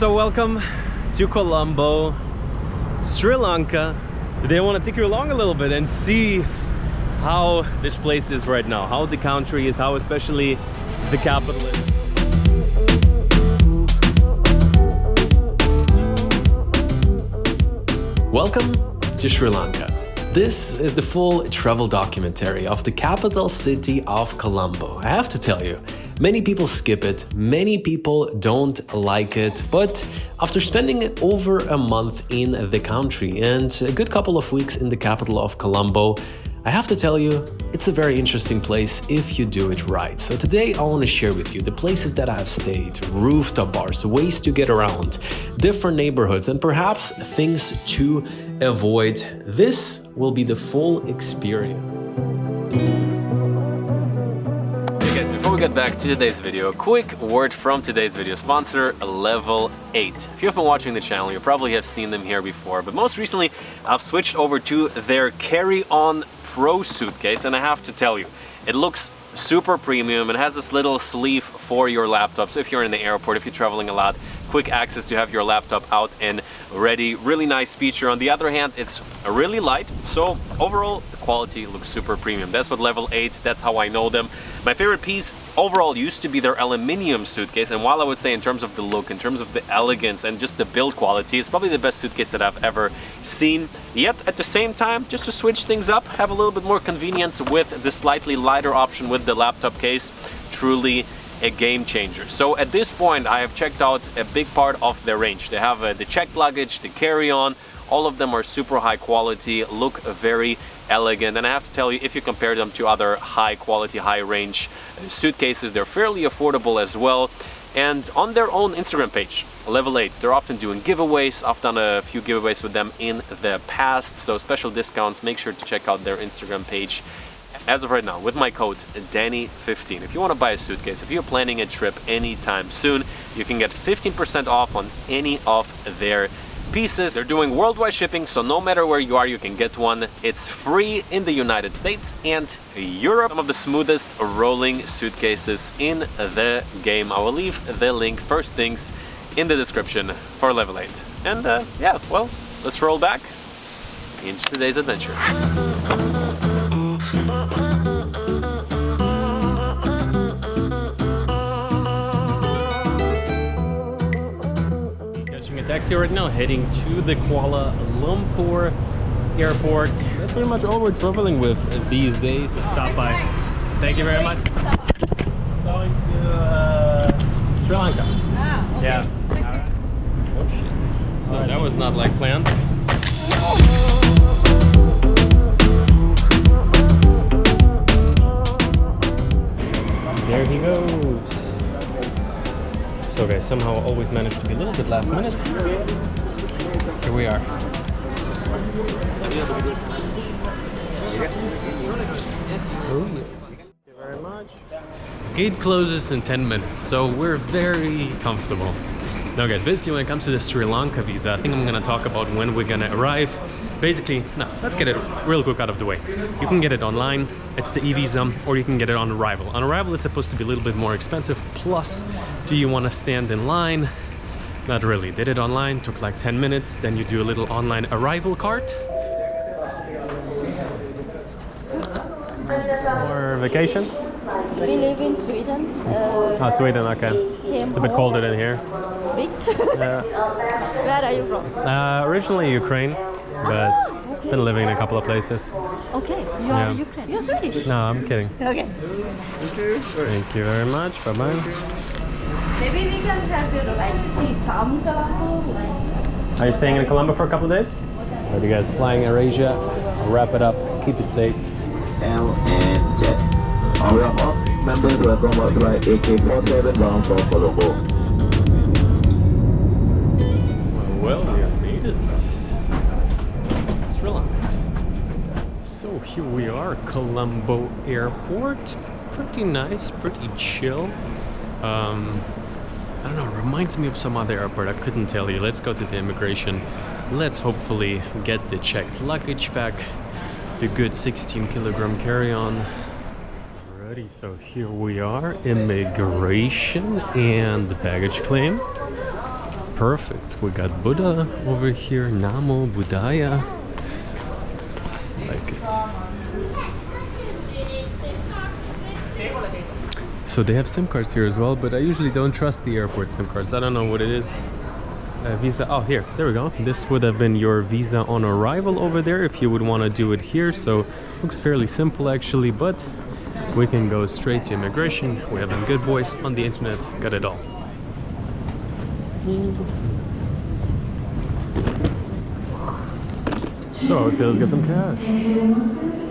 So welcome to Colombo, Sri Lanka. Today I want to take you along a little bit and see how this place is right now, how the country is, how especially the capital is. Welcome to Sri Lanka. This is the full travel documentary of the capital city of Colombo. I have to tell you, many people skip it, many people don't like it, but after spending over a month in the country and a good couple of weeks in the capital of Colombo, I have to tell you, it's a very interesting place if you do it right. So today I want to share with you the places that I've stayed, rooftop bars, ways to get around, different neighborhoods, and perhaps things to avoid. This will be the full experience. Hey guys, before we get back to today's video, a quick word from today's video sponsor, Level 8. If you've been watching the channel, you probably have seen them here before, but most recently I've switched over to their carry-on Pro suitcase, and I have to tell you, it looks super premium. It has this little sleeve for your laptop, so if you're in the airport, if you're traveling a lot, quick access to have your laptop out and ready. Really nice feature. On the other hand, it's really light, so overall the quality looks super premium. That's what Level 8, that's how I know them. My favorite piece overall used to be their aluminium suitcase, and while I would say in terms of the look, in terms of the elegance and just the build quality, it's probably the best suitcase that I've ever seen. Yet at the same time, just to switch things up, have a little bit more convenience with the slightly lighter option with the laptop case. Truly a game changer. So at this point I have checked out a big part of their range. They have the checked luggage, the carry-on, all of them are super high quality, look very elegant, and I have to tell you, if you compare them to other high quality, high range suitcases, they're fairly affordable as well. And on their own Instagram page, Level 8, they're often doing giveaways. I've done a few giveaways with them in the past, so special discounts. Make sure to check out their Instagram page. As of right now, with my code Danny15, if you want to buy a suitcase, if you're planning a trip anytime soon, you can get 15% off on any of their pieces. They're doing worldwide shipping, so no matter where you are, you can get one. It's free in the United States and Europe. Some of the smoothest rolling suitcases in the game. I will leave the link first things in the description for Level 8. And yeah, well, let's roll back into today's adventure. Taxi right now, heading to the Kuala Lumpur airport. That's pretty much all we're traveling with these days. Stop by. Thank you very much. Going to Sri Lanka. Ah, okay. Yeah. All right. Oh shit. So that was not like planned. There he goes. So guys, somehow always manage to be a little bit last minute. Here we are. Oh, thank you very much. Gate closes in 10 minutes, so we're very comfortable. Now guys, basically when it comes to the Sri Lanka visa, I think I'm gonna talk about when we're gonna arrive. Basically, no, let's get it real quick out of the way. You can get it online, it's the e-visa, or you can get it on arrival. On arrival, it's supposed to be a little bit more expensive. Plus, do you want to stand in line? Not really. Did it online, took like 10 minutes. Then you do a little online arrival cart. Or vacation? We live in Sweden. Oh, Sweden, okay. It's a bit colder than here. Bit. Where are you from? Originally Ukraine, but been living in a couple of places. Okay, you are Ukraine. You're Swedish. No, I'm kidding. Okay. Thank you very much. Bye-bye. Maybe we can help you to like see some Colombo. Like. Are you staying in Colombo for a couple of days? Are you guys flying AirAsia? Wrap it up. Keep it safe. L and Jet. All members welcome aboard flight AK-47 bound for Colombo. Well, we have made it. Sri Lanka. So here we are, Colombo Airport. Pretty nice, pretty chill. I don't know, it reminds me of some other airport, I couldn't tell you. Let's go to the immigration. Let's hopefully get the checked luggage back. The good 16-kilogram carry-on. Alrighty, so here we are, immigration and the baggage claim. perfect. We got Buddha over here, Namo Buddhaya. Like it. So they have SIM cards here as well, but I usually don't trust the airport SIM cards. I don't know what it is. Visa, oh here, there we go. This would have been your visa on arrival over there if you would want to do it here. So looks fairly simple actually, but we can go straight to immigration. We have them good boys on the internet, got it all. So okay, let's get some cash.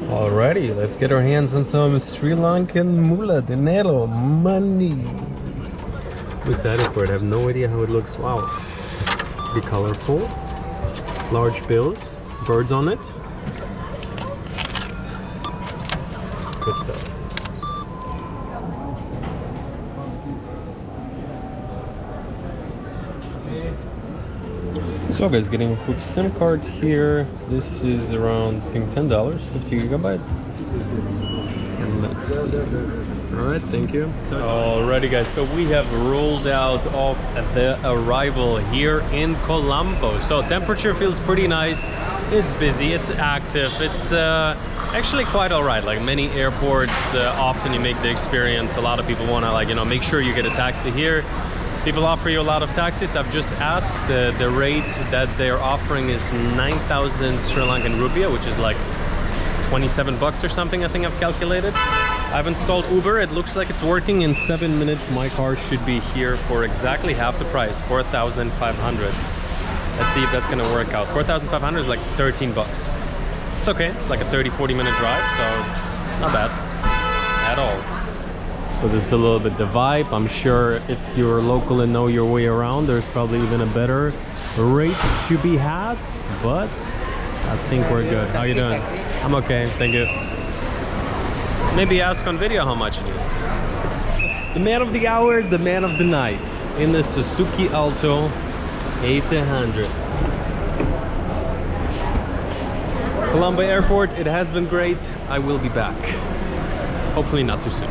Alrighty, let's get our hands on some Sri Lankan moolah, dinero, money. What's that for? I have no idea how it looks. Wow. Be colorful. Large bills, birds on it. Good stuff. So guys, getting a quick SIM card here. This is around, I think, $10, 50 gigabyte. And let's see. Alright, thank you. Alrighty guys, so we have rolled out of the arrival here in Colombo. So temperature feels pretty nice. It's busy, it's active, it's actually quite alright. Like many airports, often you make the experience, a lot of people want to, like, you know, make sure you get a taxi here. People offer you a lot of taxis. I've just asked. The rate that they're offering is 9,000 Sri Lankan rupiah, which is like 27 bucks or something, I think I've calculated. I've installed Uber. It looks like it's working. In 7 minutes, my car should be here for exactly half the price, 4,500. Let's see if that's gonna work out. 4,500 is like 13 bucks. It's okay. It's like a 30-40 minute drive, so not bad at all. So this is a little bit the vibe. I'm sure if you're local and know your way around, there's probably even a better rate to be had, but I think we're good. How you doing? I'm okay, thank you. Maybe ask on video how much it is. The man of the hour, the man of the night. In the Suzuki Alto 800. Colombo Airport, it has been great. I will be back. Hopefully not too soon.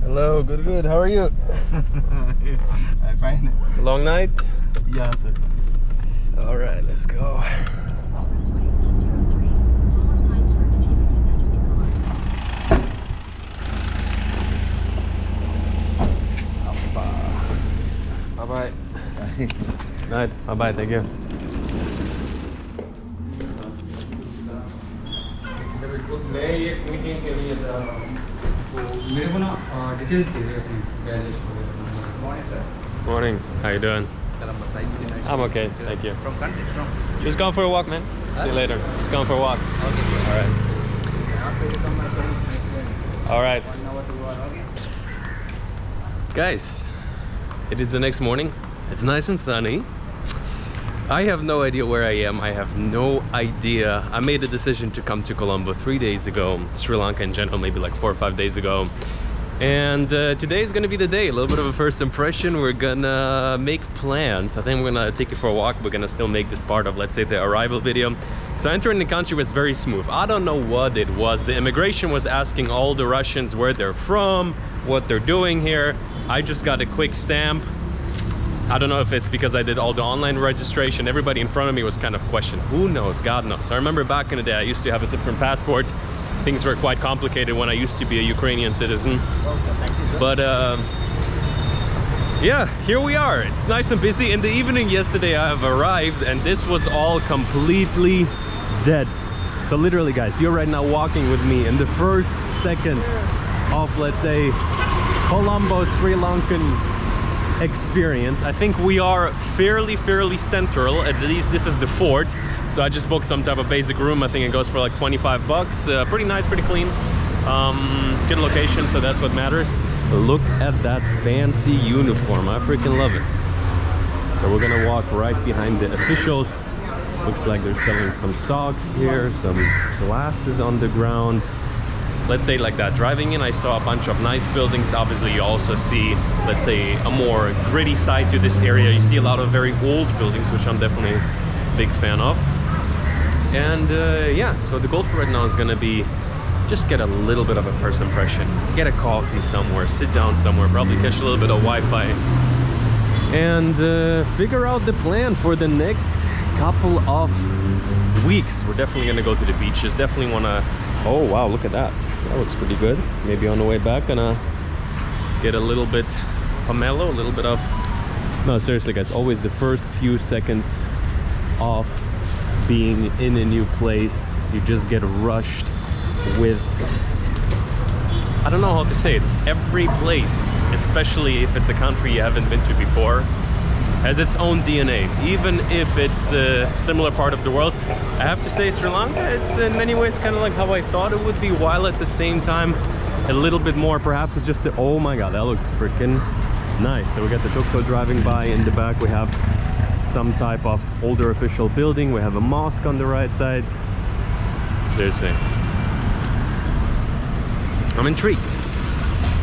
Hello, good. How are you? I'm fine. Long night? Yeah, sir. All right, let's go. Bye-bye. Night. Bye-bye, thank you. Morning, sir. Morning. How you doing? I'm okay, thank you. From country, from? Just going for a walk, man. See you later. Just going for a walk. Okay, sir. All right. After you come, my friend, All right. 1 hour to walk, okay? Guys, it is the next morning. It's nice and sunny. I have no idea where I am. I have no idea. I made a decision to come to Colombo 3 days ago. Sri Lanka in general, maybe like 4 or 5 days ago. And today is gonna be the day. A little bit of a first impression. We're gonna make plans. I think we're gonna take you for a walk. We're gonna still make this part of, let's say, the arrival video. So entering the country was very smooth. I don't know what it was. The immigration was asking all the Russians where they're from, what they're doing here. I just got a quick stamp. I don't know if it's because I did all the online registration. Everybody in front of me was kind of questioning. Who knows? God knows. I remember back in the day, I used to have a different passport. Things were quite complicated when I used to be a Ukrainian citizen. But yeah, here we are. It's nice and busy. In the evening yesterday, I have arrived and this was all completely dead. So literally, guys, you're right now walking with me in the first seconds of, let's say, Colombo, Sri Lankan experience. I think we are fairly central. At least this is the fort. So I just booked some type of basic room. I think it goes for like 25 bucks. Pretty nice, pretty clean. Good location, so that's what matters. Look at that fancy uniform. I freaking love it. So we're gonna walk right behind the officials. Looks like they're selling some socks here, some glasses on the ground. Let's say like that. Driving in, I saw a bunch of nice buildings. Obviously, you also see, let's say, a more gritty side to this area. You see a lot of very old buildings, which I'm definitely a big fan of. And yeah, so the goal for right now is gonna be just get a little bit of a first impression. Get a coffee somewhere, sit down somewhere, probably catch a little bit of Wi-Fi, and figure out the plan for the next couple of weeks. We're definitely gonna go to the beaches. Definitely wanna. Oh wow, look at that. That looks pretty good. Maybe on the way back, gonna get a little bit pomelo, a little bit of. No, seriously, guys. Always the first few seconds of being in a new place, you just get rushed with. I don't know how to say it. Every place, especially if it's a country you haven't been to before, has its own DNA. Even if it's a similar part of the world, I have to say Sri Lanka, it's in many ways kind of like how I thought it would be, while at the same time a little bit more. Perhaps it's just oh my god, that looks freaking nice. So we got the tuk-tuk driving by. In the back we have some type of older official building. We have a mosque on the right side. Seriously, I'm intrigued.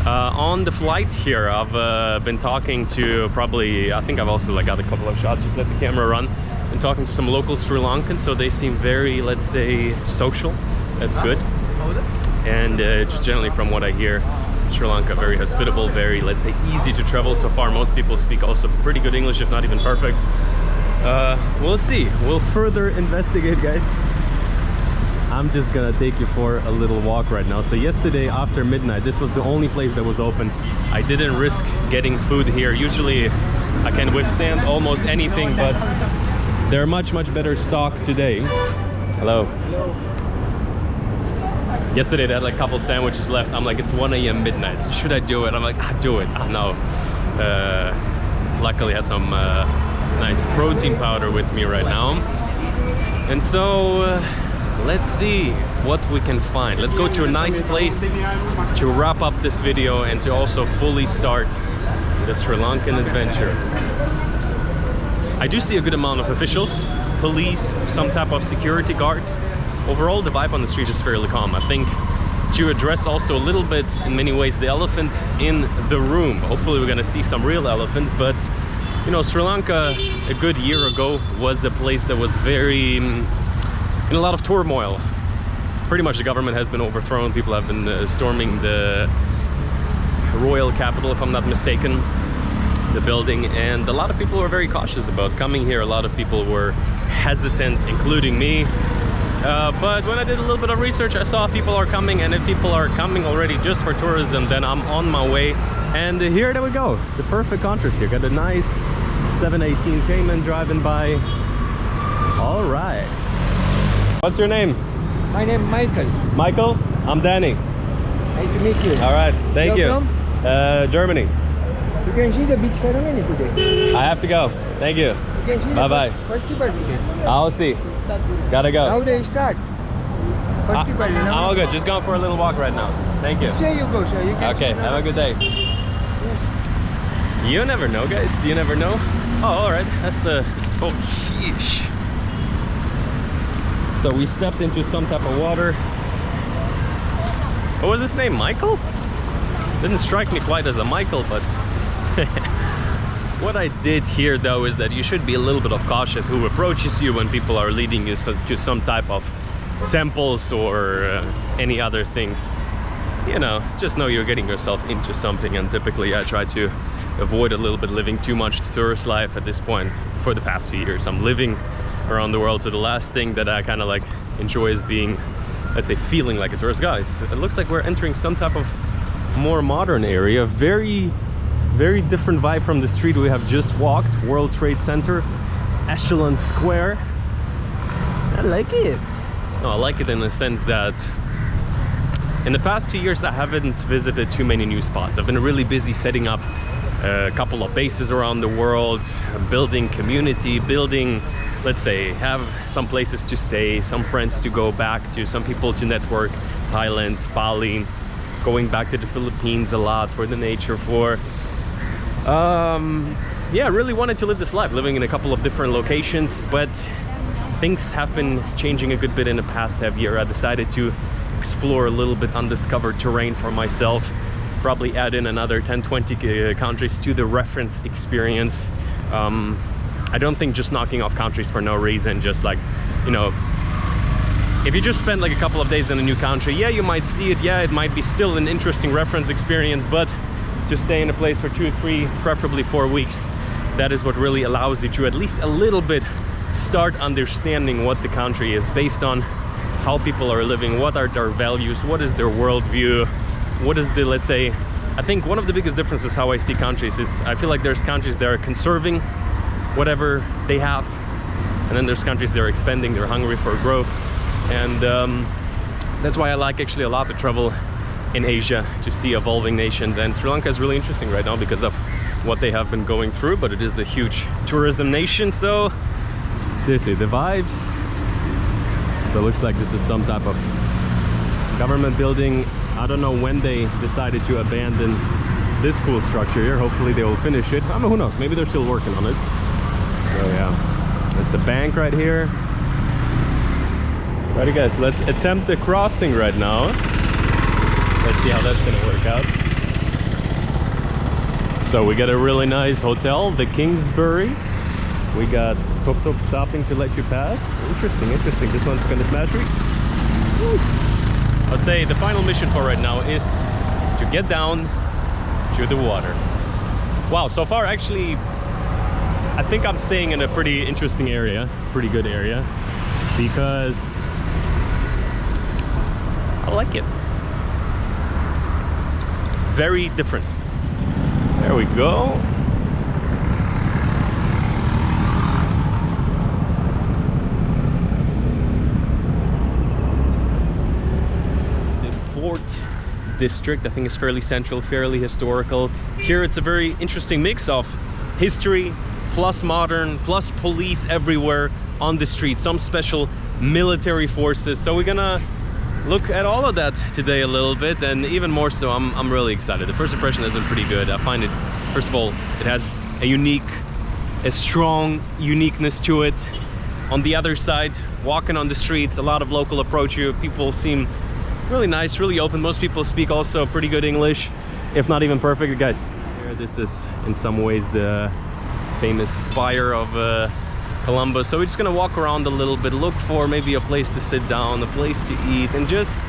On the flight here, I've been talking to probably, I think I've also like got a couple of shots, just let the camera run, and talking to some local Sri Lankans. So they seem very, let's say, social. That's good. And just generally from what I hear, Sri Lanka very hospitable, very, let's say, easy to travel so far. Most people speak also pretty good English, if not even perfect. We'll see. We'll further investigate, guys. I'm just gonna take you for a little walk right now. So yesterday after midnight, this was the only place that was open. I didn't risk getting food here. Usually I can withstand almost anything, but they're much better stocked today. Hello. Hello. Yesterday they had like a couple sandwiches left. I'm like, it's 1 a.m. midnight. Should I do it? I'm like, do it. No. Luckily I had some nice protein powder with me right now. And so let's see what we can find. Let's go to a nice place to wrap up this video and to also fully start the Sri Lankan adventure. I do see a good amount of officials, police, some type of security guards. Overall, the vibe on the street is fairly calm. I think to address also a little bit, in many ways, the elephant in the room. Hopefully we're gonna see some real elephants, but you know, Sri Lanka a good year ago was a place that was very in a lot of turmoil. Pretty much the government has been overthrown. People have been storming the royal capital, if I'm not mistaken, the building, and a lot of people were very cautious about coming here. A lot of people were hesitant, including me. But when I did a little bit of research, I saw people are coming, and if people are coming already just for tourism, then I'm on my way. And here we go. The perfect contrast here. Got a nice 718 Cayman driving by. All right. What's your name? My name is Michael. Michael? I'm Danny. Nice to meet you. All right, thank you. You're from? Germany. You can see the big ceremony today. I have to go. Thank you. You can see Bye-bye. the festival today. I'll see. Gotta go. How they start? Festival, you know? I'm all good. Just going for a little walk right now. Thank you. Say you go, sir. You can Okay, see have a good day. You never know, guys. You never know. Oh, all right. That's oh, sheesh. So we stepped into some type of water. What was his name? Michael? Didn't strike me quite as a Michael, but what I did here though is that you should be a little bit of cautious who approaches you when people are leading you to some type of temples or any other things. You know, just know you're getting yourself into something, and typically I try to avoid a little bit living too much tourist life at this point. For the past few years I'm living around the world, so the last thing that I kind of like enjoy is being, let's say, feeling like a tourist. Guys, it looks like we're entering some type of more modern area. Very different vibe from the street we have just walked. World Trade Center, Echelon Square. I like it. No, I like it in the sense that in the past 2 years I haven't visited too many new spots. I've been really busy setting up a couple of bases around the world, building community, building, let's say, have some places to stay, some friends to go back to, some people to network. Thailand, Bali, going back to the Philippines a lot for the nature, for yeah, really wanted to live this life, living in a couple of different locations, but things have been changing a good bit in the past half year. I decided to explore a little bit undiscovered terrain for myself, probably add in another 10-20 countries to the reference experience. I don't think just knocking off countries for no reason, just like, you know, if you just spend like a couple of days in a new country, yeah, you might see it, yeah, it might be still an interesting reference experience, but just stay in a place for 2, 3, preferably 4 weeks. That is what really allows you to at least a little bit start understanding what the country is based on how people are living, what are their values, what is their worldview, what is the, let's say, I think one of the biggest differences how I see countries is I feel like there's countries that are conserving whatever they have, and then there's countries that are expanding, they're hungry for growth. And that's why I like actually a lot to travel in Asia, to see evolving nations. And Sri Lanka is really interesting right now because of what they have been going through, but it is a huge tourism nation, so seriously, the vibes. So it looks like this is some type of government building. I don't know when they decided to abandon this cool structure here. Hopefully they will finish it. I mean, who knows, maybe they're still working on it. So yeah, there's a bank right here. Alrighty guys, let's attempt the crossing right now. Let's see how that's gonna work out. So we got a really nice hotel, the Kingsbury. We got Rooftop stopping to let you pass. Interesting, interesting. This one's gonna smash me. Woo. I'd say the final mission for right now is to get down to the water. Wow, so far actually, I think I'm staying in a pretty interesting area, pretty good area, because I like it. Very different. There we go. The Fort District, I think, is fairly central, fairly historical. Here it's a very interesting mix of history plus modern plus police everywhere on the street, some special military forces. So we're gonna look at all of that today a little bit, and even more so, I'm really excited. The first impression has been pretty good. I find it, first of all, it has a strong uniqueness to it. On the other side, walking on the streets, a lot of local approach you. People seem really nice, really open. Most people speak also pretty good English, if not even perfect. Guys, here, this is in some ways the famous spire of Colombo. So we're just gonna walk around a little bit, look for maybe a place to sit down, a place to eat, and just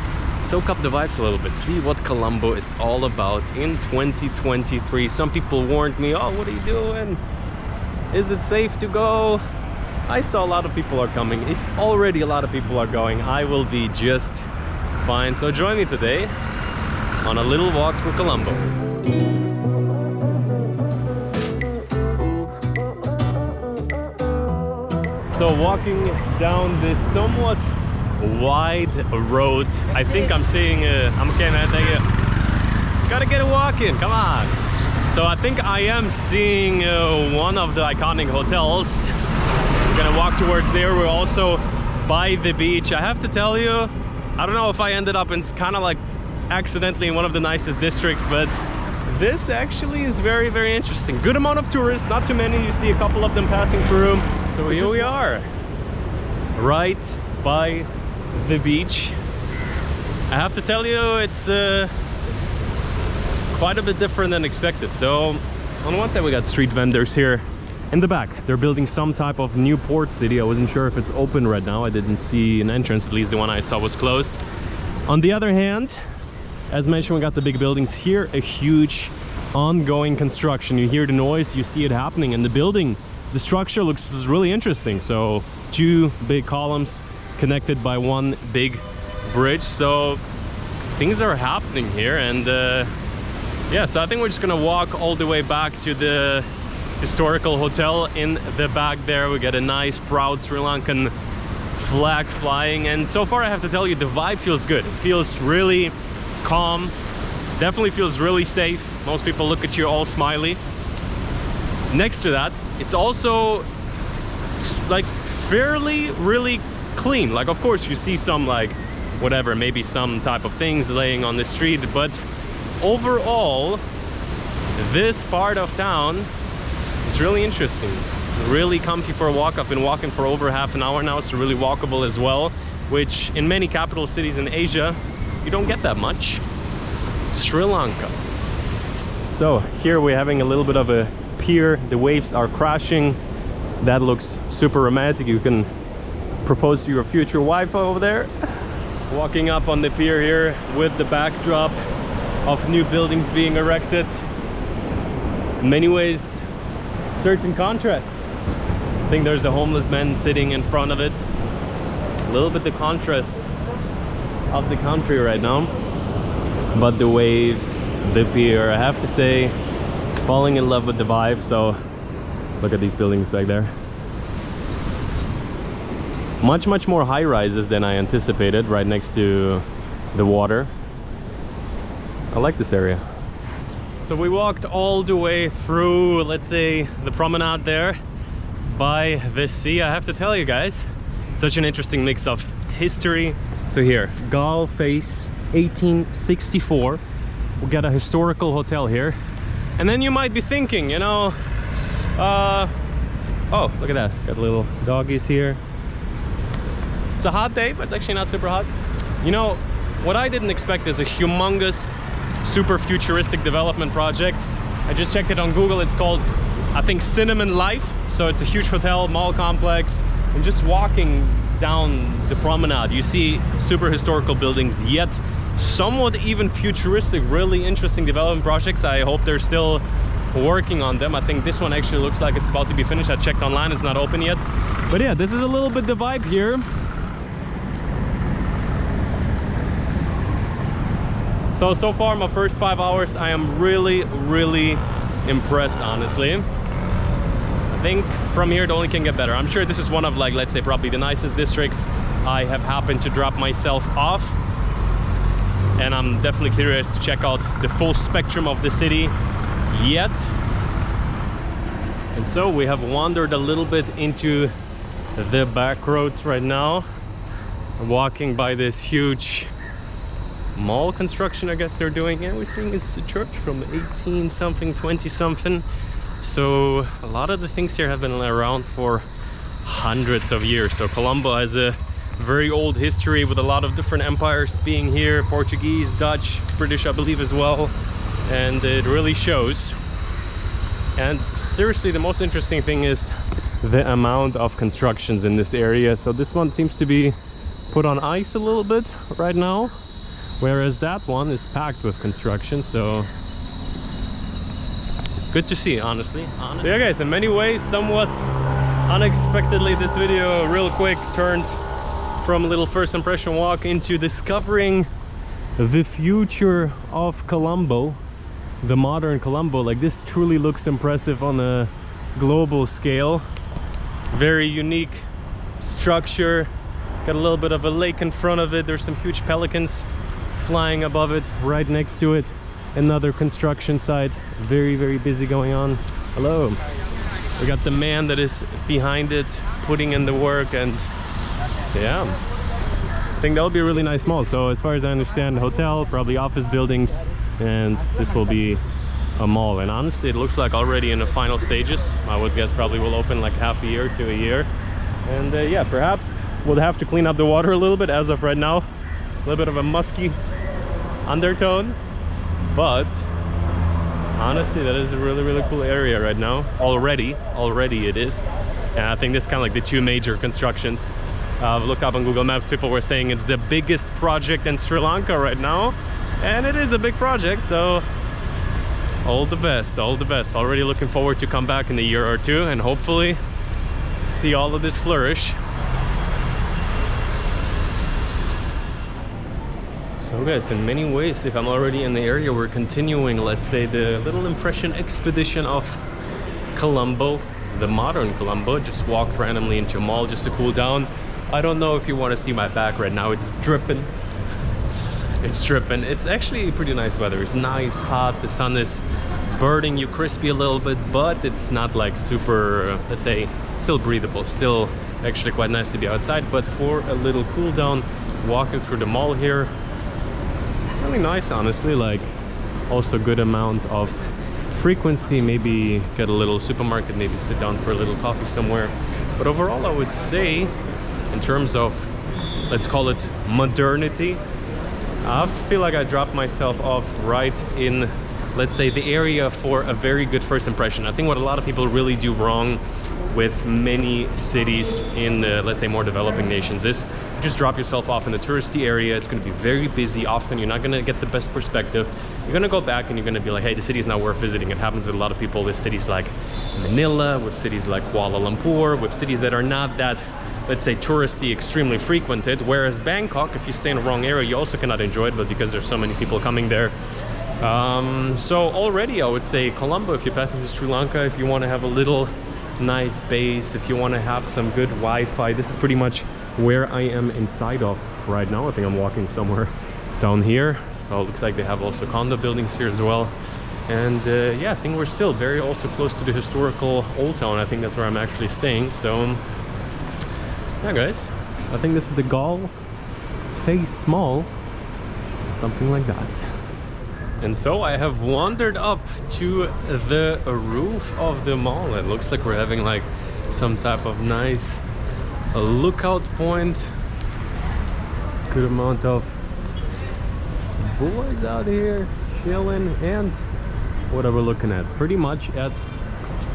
soak up the vibes a little bit, see what Colombo is all about in 2023. Some people warned me, oh, what are you doing? Is it safe to go? I saw a lot of people are coming. If already a lot of people are going, I will be just fine. So join me today on a little walk through Colombo. So walking down this somewhat wide road, I think I'm seeing I'm okay, man, thank you. Gotta get a walk in, come on. So I think I am seeing one of the iconic hotels. We're gonna walk towards there. We're also by the beach. I have to tell you, I don't know if I ended up in kind of like accidentally in one of the nicest districts, but this actually is very, very interesting. Good amount of tourists, not too many. You see a couple of them passing through. So here we are, right by the beach. I have to tell you, it's quite a bit different than expected. So on one side we got street vendors here. In the back, they're building some type of new port city. I wasn't sure if it's open right now. I didn't see an entrance, at least the one I saw was closed. On the other hand, as mentioned, we got the big buildings here, a huge ongoing construction. You hear the noise, you see it happening, and the building, the structure looks really interesting. So 2 big columns connected by 1 big bridge. So things are happening here, and yeah, so I think we're just gonna walk all the way back to the historical hotel. In the back there we got a nice proud Sri Lankan flag flying, and so far I have to tell you, the vibe feels good. It feels really calm, definitely feels really safe. Most people look at you all smiley. Next to that, it's also like fairly really clean. Like, of course you see some like whatever, maybe some type of things laying on the street, but overall this part of town is really interesting, really comfy for a walk. I've been walking for over half an hour now. It's really walkable as well, which in many capital cities in Asia you don't get that much. Sri Lanka. So here we're having a little bit of a pier. The waves are crashing. That looks super romantic. You can propose to your future wife over there. Walking up on the pier here with the backdrop of new buildings being erected. In many ways, certain contrast. I think there's a homeless man sitting in front of it. A little bit the contrast of the country right now. But the waves, the pier, I have to say, falling in love with the vibe. So look at these buildings back there. Much more high rises than I anticipated, right next to the water. I like this area. So we walked all the way through, let's say, the promenade there by the sea. I have to tell you guys, such an interesting mix of history. So here, Galle face 1864. We got a historical hotel here. And then you might be thinking, you know, oh, look at that. Got little doggies here. It's a hot day, but it's actually not super hot. You know, what I didn't expect is a humongous, super futuristic development project. I just checked it on Google. It's called, I think, Cinnamon Life. So it's a huge hotel, mall complex. And just walking down the promenade, you see super historical buildings, yet somewhat even futuristic, really interesting development projects. I hope they're still working on them. I think this one actually looks like it's about to be finished. I checked online, it's not open yet. But yeah, this is a little bit the vibe here. So far, my first 5 hours, I am really impressed, honestly. I think from here it only can get better. I'm sure this is one of, like, let's say, probably the nicest districts I have happened to drop myself off. And I'm definitely curious to check out the full spectrum of the city yet. And so we have wandered a little bit into the back roads right now. I'm walking by this huge mall construction, I guess they're doing. Yeah, we're seeing it's a church from 18 something, 20 something. So a lot of the things here have been around for hundreds of years. So Colombo has a very old history with a lot of different empires being here, Portuguese, Dutch, British, I believe, as well. And it really shows. And seriously, the most interesting thing is the amount of constructions in this area. So this one seems to be put on ice a little bit right now, whereas that one is packed with construction. So good to see, honestly. So yeah, guys, in many ways, somewhat unexpectedly, this video real quick turned from a little first impression walk into discovering the future of Colombo, the modern Colombo. Like, this truly looks impressive on a global scale. Very unique structure. Got a little bit of a lake in front of it. There's some huge pelicans flying above it, right next to it. Another construction site, very busy going on. Hello. We got the man that is behind it, putting in the work, and yeah, I think that would be a really nice mall. So as far as I understand, hotel, probably office buildings, and this will be a mall. And honestly, it looks like already in the final stages. I would guess probably will open like half a year to a year. And yeah, perhaps we'll have to clean up the water a little bit as of right now. A little bit of a musky undertone, but honestly, that is a really cool area right now. Already it is. And I think this is kind of like the two major constructions. Look up on Google Maps, people were saying it's the biggest project in Sri Lanka right now, and it is a big project. So all the best. Already looking forward to come back in a year or two and hopefully see all of this flourish. So guys, in many ways, if I'm already in the area, we're continuing, let's say, the little impression expedition of Colombo, the modern Colombo. Just walked randomly into a mall just to cool down. I don't know if you want to see my back right now. It's dripping. It's dripping. It's actually pretty nice weather. It's nice, hot. The sun is burning you crispy a little bit, but it's not like super, let's say, still breathable. Still actually quite nice to be outside. But for a little cool down, walking through the mall here, really nice, honestly. Like, also good amount of frequency. Maybe get a little supermarket, maybe sit down for a little coffee somewhere. But overall, I would say, in terms of, let's call it modernity, I feel like I dropped myself off right in let's say, the area for a very good first impression. I think what a lot of people really do wrong with many cities in the, let's say, more developing nations is you just drop yourself off in a touristy area. It's going to be very busy. Often you're not going to get the best perspective. You're going to go back and you're going to be like, hey, the city is not worth visiting. It happens with a lot of people with cities like Manila, with cities like Kuala Lumpur, with cities that are not that, let's say, touristy, extremely frequented. Whereas Bangkok, if you stay in the wrong area, you also cannot enjoy it, but because there's so many people coming there. So already I would say Colombo, if you're passing to Sri Lanka, if you want to have a little nice space, if you want to have some good Wi-Fi, this is pretty much where I am inside of right now. I think I'm walking somewhere down here. So it looks like they have also condo buildings here as well. And yeah, I think we're still very also close to the historical Old Town. I think that's where I'm actually staying. So yeah, guys, I think this is the Galle Face Mall, something like that. And so I have wandered up to the roof of the mall. It looks like we're having like some type of nice lookout point. Good amount of boys out here chilling, and what are we looking at? Pretty much at,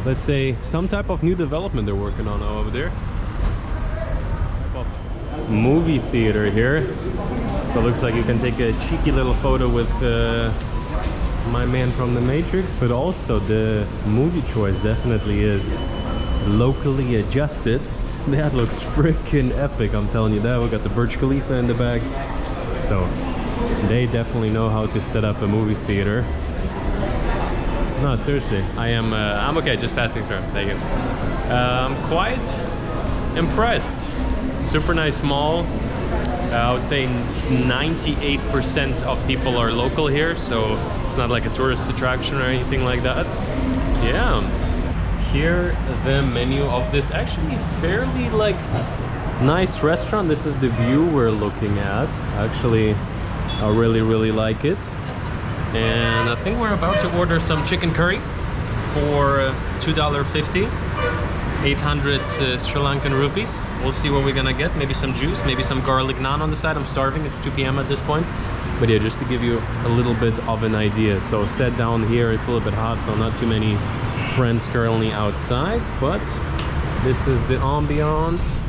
let's say, some type of new development they're working on over there. Movie theater here. So it looks like you can take a cheeky little photo with my man from the Matrix, but also the movie choice definitely is locally adjusted. That looks freaking epic, I'm telling you that. We got the Burj Khalifa in the back, so they definitely know how to set up a movie theater. No, seriously, I'm okay, just passing through. Thank you. I'm quite impressed. Super nice mall. I would say 98% of people are local here, so it's not like a tourist attraction or anything like that. Yeah. Here, the menu of this actually fairly like nice restaurant. This is the view we're looking at. Actually, I really like it. And I think we're about to order some chicken curry for $2.50. 800 Sri Lankan rupees. We'll see what we're gonna get. Maybe some juice, maybe some garlic naan on the side. I'm starving, it's 2 p.m. at this point. But yeah, just to give you a little bit of an idea. So set down here, it's a little bit hot, so not too many friends currently outside. But this is the ambiance.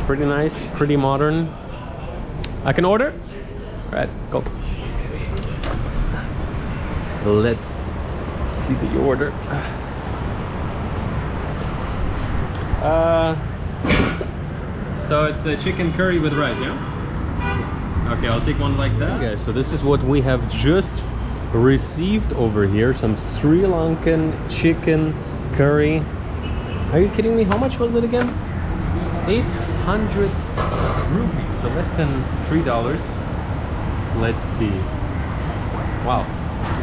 Pretty nice, pretty modern. I can order? All right, go. Let's see the order. So it's a chicken curry with rice, yeah? Okay, I'll take one like that. Okay, so this is what we have just received over here. Some Sri Lankan chicken curry. Are you kidding me? How much was it again? 800 rupees, so less than $3. Let's see. Wow,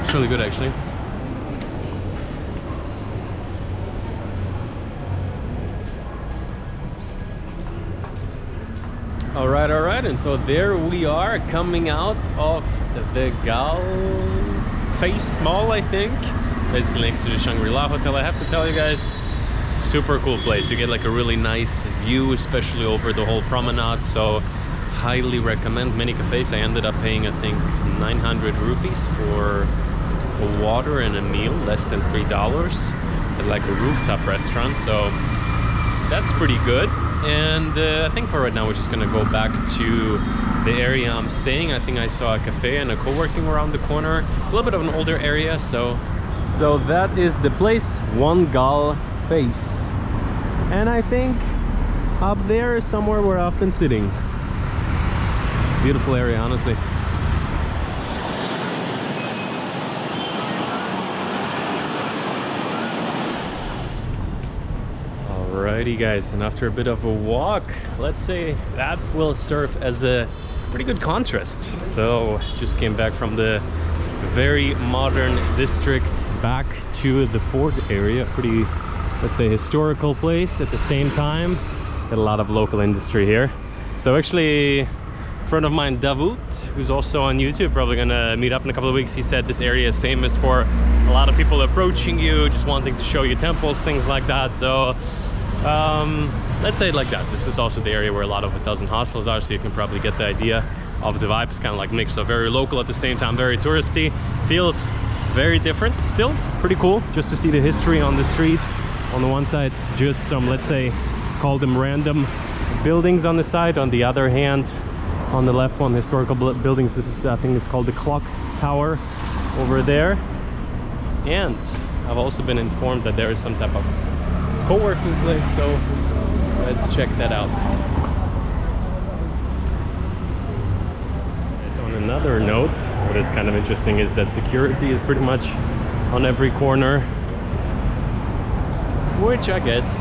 it's really good actually. All right, and so there we are coming out of the Galle Face Mall, I think. Basically next to the Shangri-La Hotel. I have to tell you guys, super cool place. You get like a really nice view, especially over the whole promenade, so highly recommend. Many cafes, I ended up paying, I think, 900 rupees for a water and a meal, less than $3 at like a rooftop restaurant, so that's pretty good. And I think for right now we're just gonna go back to the area I'm staying. I think I saw a cafe and a co-working around the corner. It's a little bit of an older area, so that is the place, One Galle Face. And I think up there is somewhere where I've been sitting. Beautiful area, honestly. Alrighty guys, and after a bit of a walk, let's say that will serve as a pretty good contrast. So just came back from the very modern district back to the fort area. Pretty, let's say, historical place at the same time. Got a lot of local industry here. So actually, a friend of mine, Davut, who's also on YouTube, probably gonna meet up in a couple of weeks. He said this area is famous for a lot of people approaching you, just wanting to show you temples, things like that. So let's say it like that. This is also the area where a lot of hotels and hostels are, so you can probably get the idea of the vibe. It's kind of like mixed, so very local at the same time, very touristy. Feels very different. Still pretty cool just to see the history on the streets. On the one side, just some, let's say, call them random buildings on the side. On the other hand, on the left one, historical buildings. This is, I think it's called the clock tower over there. And I've also been informed that there is some type of co-working place, so let's check that out. So on another note, what is kind of interesting is that security is pretty much on every corner, which I guess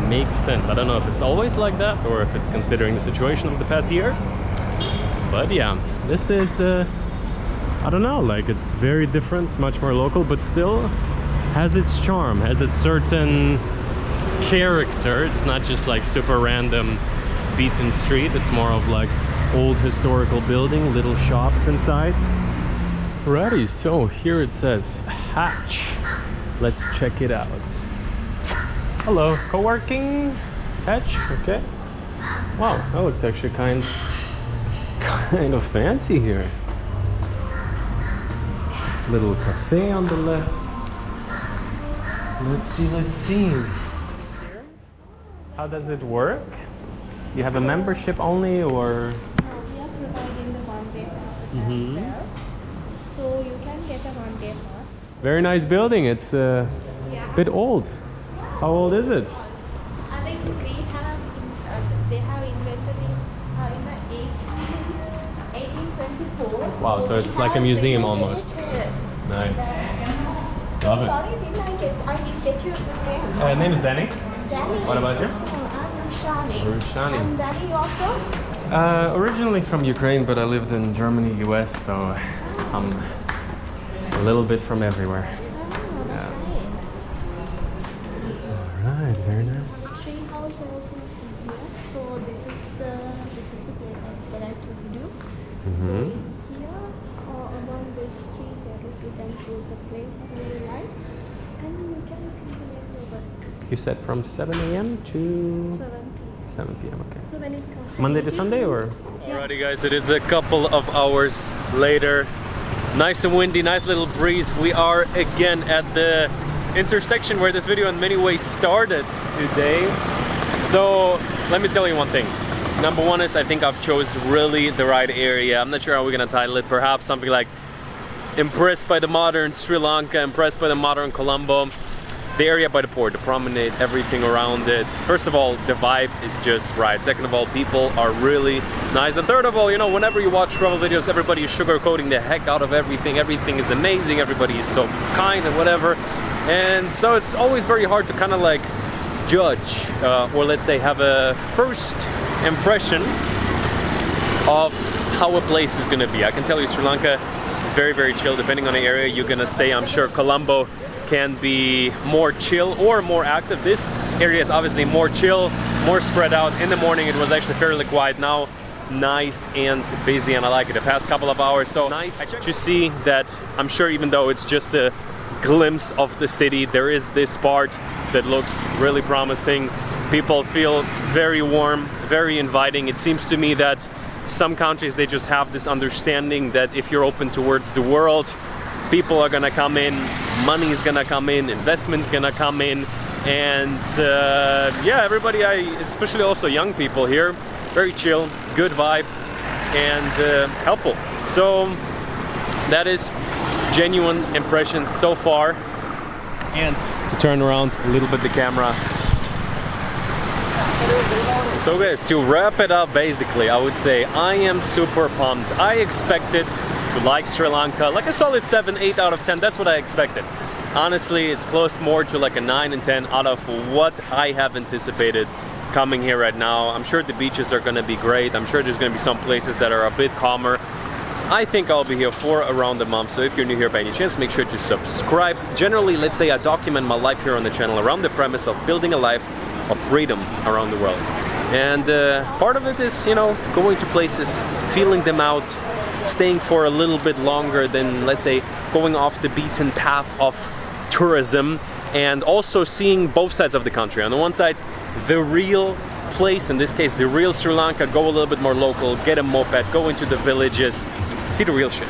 makes sense. I don't know if it's always like that or if it's considering the situation of the past year, but yeah, this is I don't know, like it's very different, it's much more local, but still has its charm, has its certain character. It's not just like super random beaten street, it's more of like old historical building, little shops inside. Alrighty, so here it says Hatch. Let's check it out. Hello, co-working Hatch, okay. Wow, that looks actually kind of fancy here. Little cafe on the left. Let's see. How does it work? You have a membership only, or? No, we are providing the one-day passes Mhm. as well. So you can get a one-day pass. Very nice building. It's a bit old. How old is it? I think they have invented this in the 1824. Wow, so it's like a museum almost. Nice. Love it. Sorry, I didn't get your name. Name is Danny. Danny. What about you? I'm Rushani. Rushani. And Danny, you're from? Originally from Ukraine, but I lived in Germany, US, so I'm a little bit from everywhere. Oh, that's nice. Alright, very nice. Tree house also here. So this is the place that I told you. So here among these three tables we can choose a place that we like, and we can continue over. You said from 7 a.m. to 7 p.m. 7 p.m. Okay. So when it comes Monday to Sunday, or? Alrighty guys, it is a couple of hours later. Nice and windy, nice little breeze. We are again at the intersection where this video in many ways started today. So let me tell you one thing. Number one is I think I've chose really the right area. I'm not sure how we're gonna title it. Perhaps something like impressed by the modern Sri Lanka, impressed by the modern Colombo. The area by the port, the promenade, everything around it. First of all, the vibe is just right. Second of all, people are really nice. And third of all, you know, whenever you watch travel videos, everybody is sugarcoating the heck out of everything. Everything is amazing. Everybody is so kind and whatever. And so it's always very hard to kind of like judge or let's say have a first impression of how a place is going to be. I can tell you Sri Lanka is very, very chill. Depending on the area you're going to stay, I'm sure Colombo can be more chill or more active. This area is obviously more chill, more spread out. In the morning it was actually fairly quiet. Now nice and busy, and I like it. The past couple of hours, so nice to see that. I'm sure even though it's just a glimpse of the city, there is this part that looks really promising. People feel very warm, very inviting. It seems to me that some countries, they just have this understanding that if you're open towards the world, people are gonna come in, money is gonna come in, investment's gonna come in, and yeah, everybody, especially also young people here, very chill, good vibe, and helpful. So that is genuine impressions so far. And to turn around a little bit the camera. So guys, to wrap it up, basically, I would say I am super pumped. I expected to like Sri Lanka, like a solid 7, 8 out of 10. That's what I expected. Honestly, it's close more to like a 9 and 10 out of what I have anticipated coming here right now. I'm sure the beaches are gonna be great. I'm sure there's gonna be some places that are a bit calmer. I think I'll be here for around a month, so if you're new here by any chance, make sure to subscribe. Generally, let's say I document my life here on the channel around the premise of building a life of freedom around the world. And part of it is, you know, going to places, feeling them out, staying for a little bit longer than, let's say, going off the beaten path of tourism, and also seeing both sides of the country. On the one side, the real place, in this case, the real Sri Lanka, go a little bit more local, get a moped, go into the villages, see the real shit.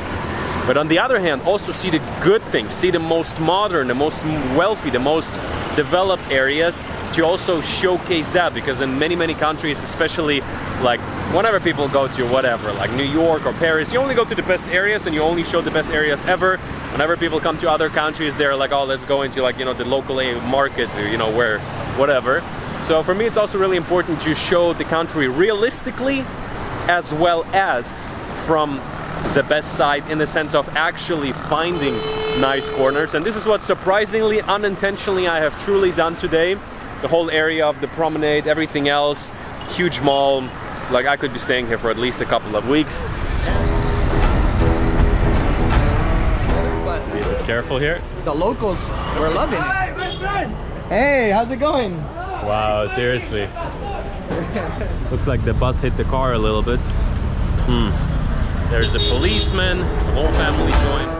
But on the other hand, also see the good things, see the most modern, the most wealthy, the most developed areas, to also showcase that, because in many countries, especially like whenever people go to whatever, like New York or Paris, you only go to the best areas and you only show the best areas ever. Whenever people come to other countries, they're like, oh, let's go into like, you know, the local market, or, you know, where, whatever. So for me, it's also really important to show the country realistically, as well as from the best side, in the sense of actually finding nice corners. And this is what surprisingly, unintentionally, I have truly done today. The whole area of the promenade, everything else, huge mall. Like, I could be staying here for at least a couple of weeks. Be a bit careful here. The locals were loving it. Hey, how's it going? Wow, seriously. Looks like the bus hit the car a little bit. There's a policeman, the whole family joined.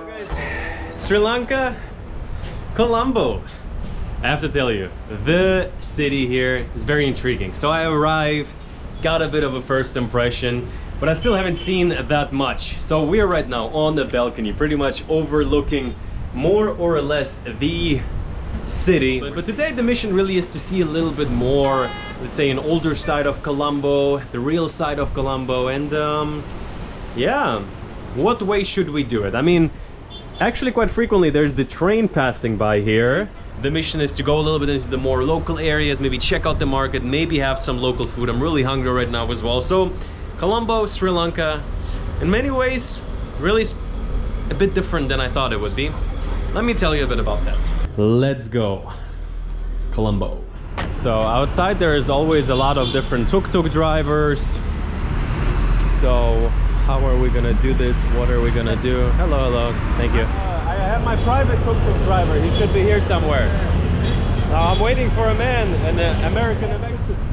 Guys, Sri Lanka, Colombo. I have to tell you, the city here is very intriguing. So I arrived, got a bit of a first impression, but I still haven't seen that much. So we are right now on the balcony, pretty much overlooking more or less the city. But today the mission really is to see a little bit more, let's say, an older side of Colombo, the real side of Colombo, and yeah, what way should we do it? I mean, actually quite frequently there's the train passing by here. The mission is to go a little bit into the more local areas, maybe check out the market, maybe have some local food. I'm really hungry right now as well. So Colombo, Sri Lanka, in many ways really a bit different than I thought it would be. Let me tell you a bit about that. Let's go. Colombo. So outside there is always a lot of different tuk-tuk drivers. So how are we gonna do this? What are we gonna do? Hello, hello. Thank you. I have my private tuk-tuk driver. He should be here somewhere. Now I'm waiting for a man, an American.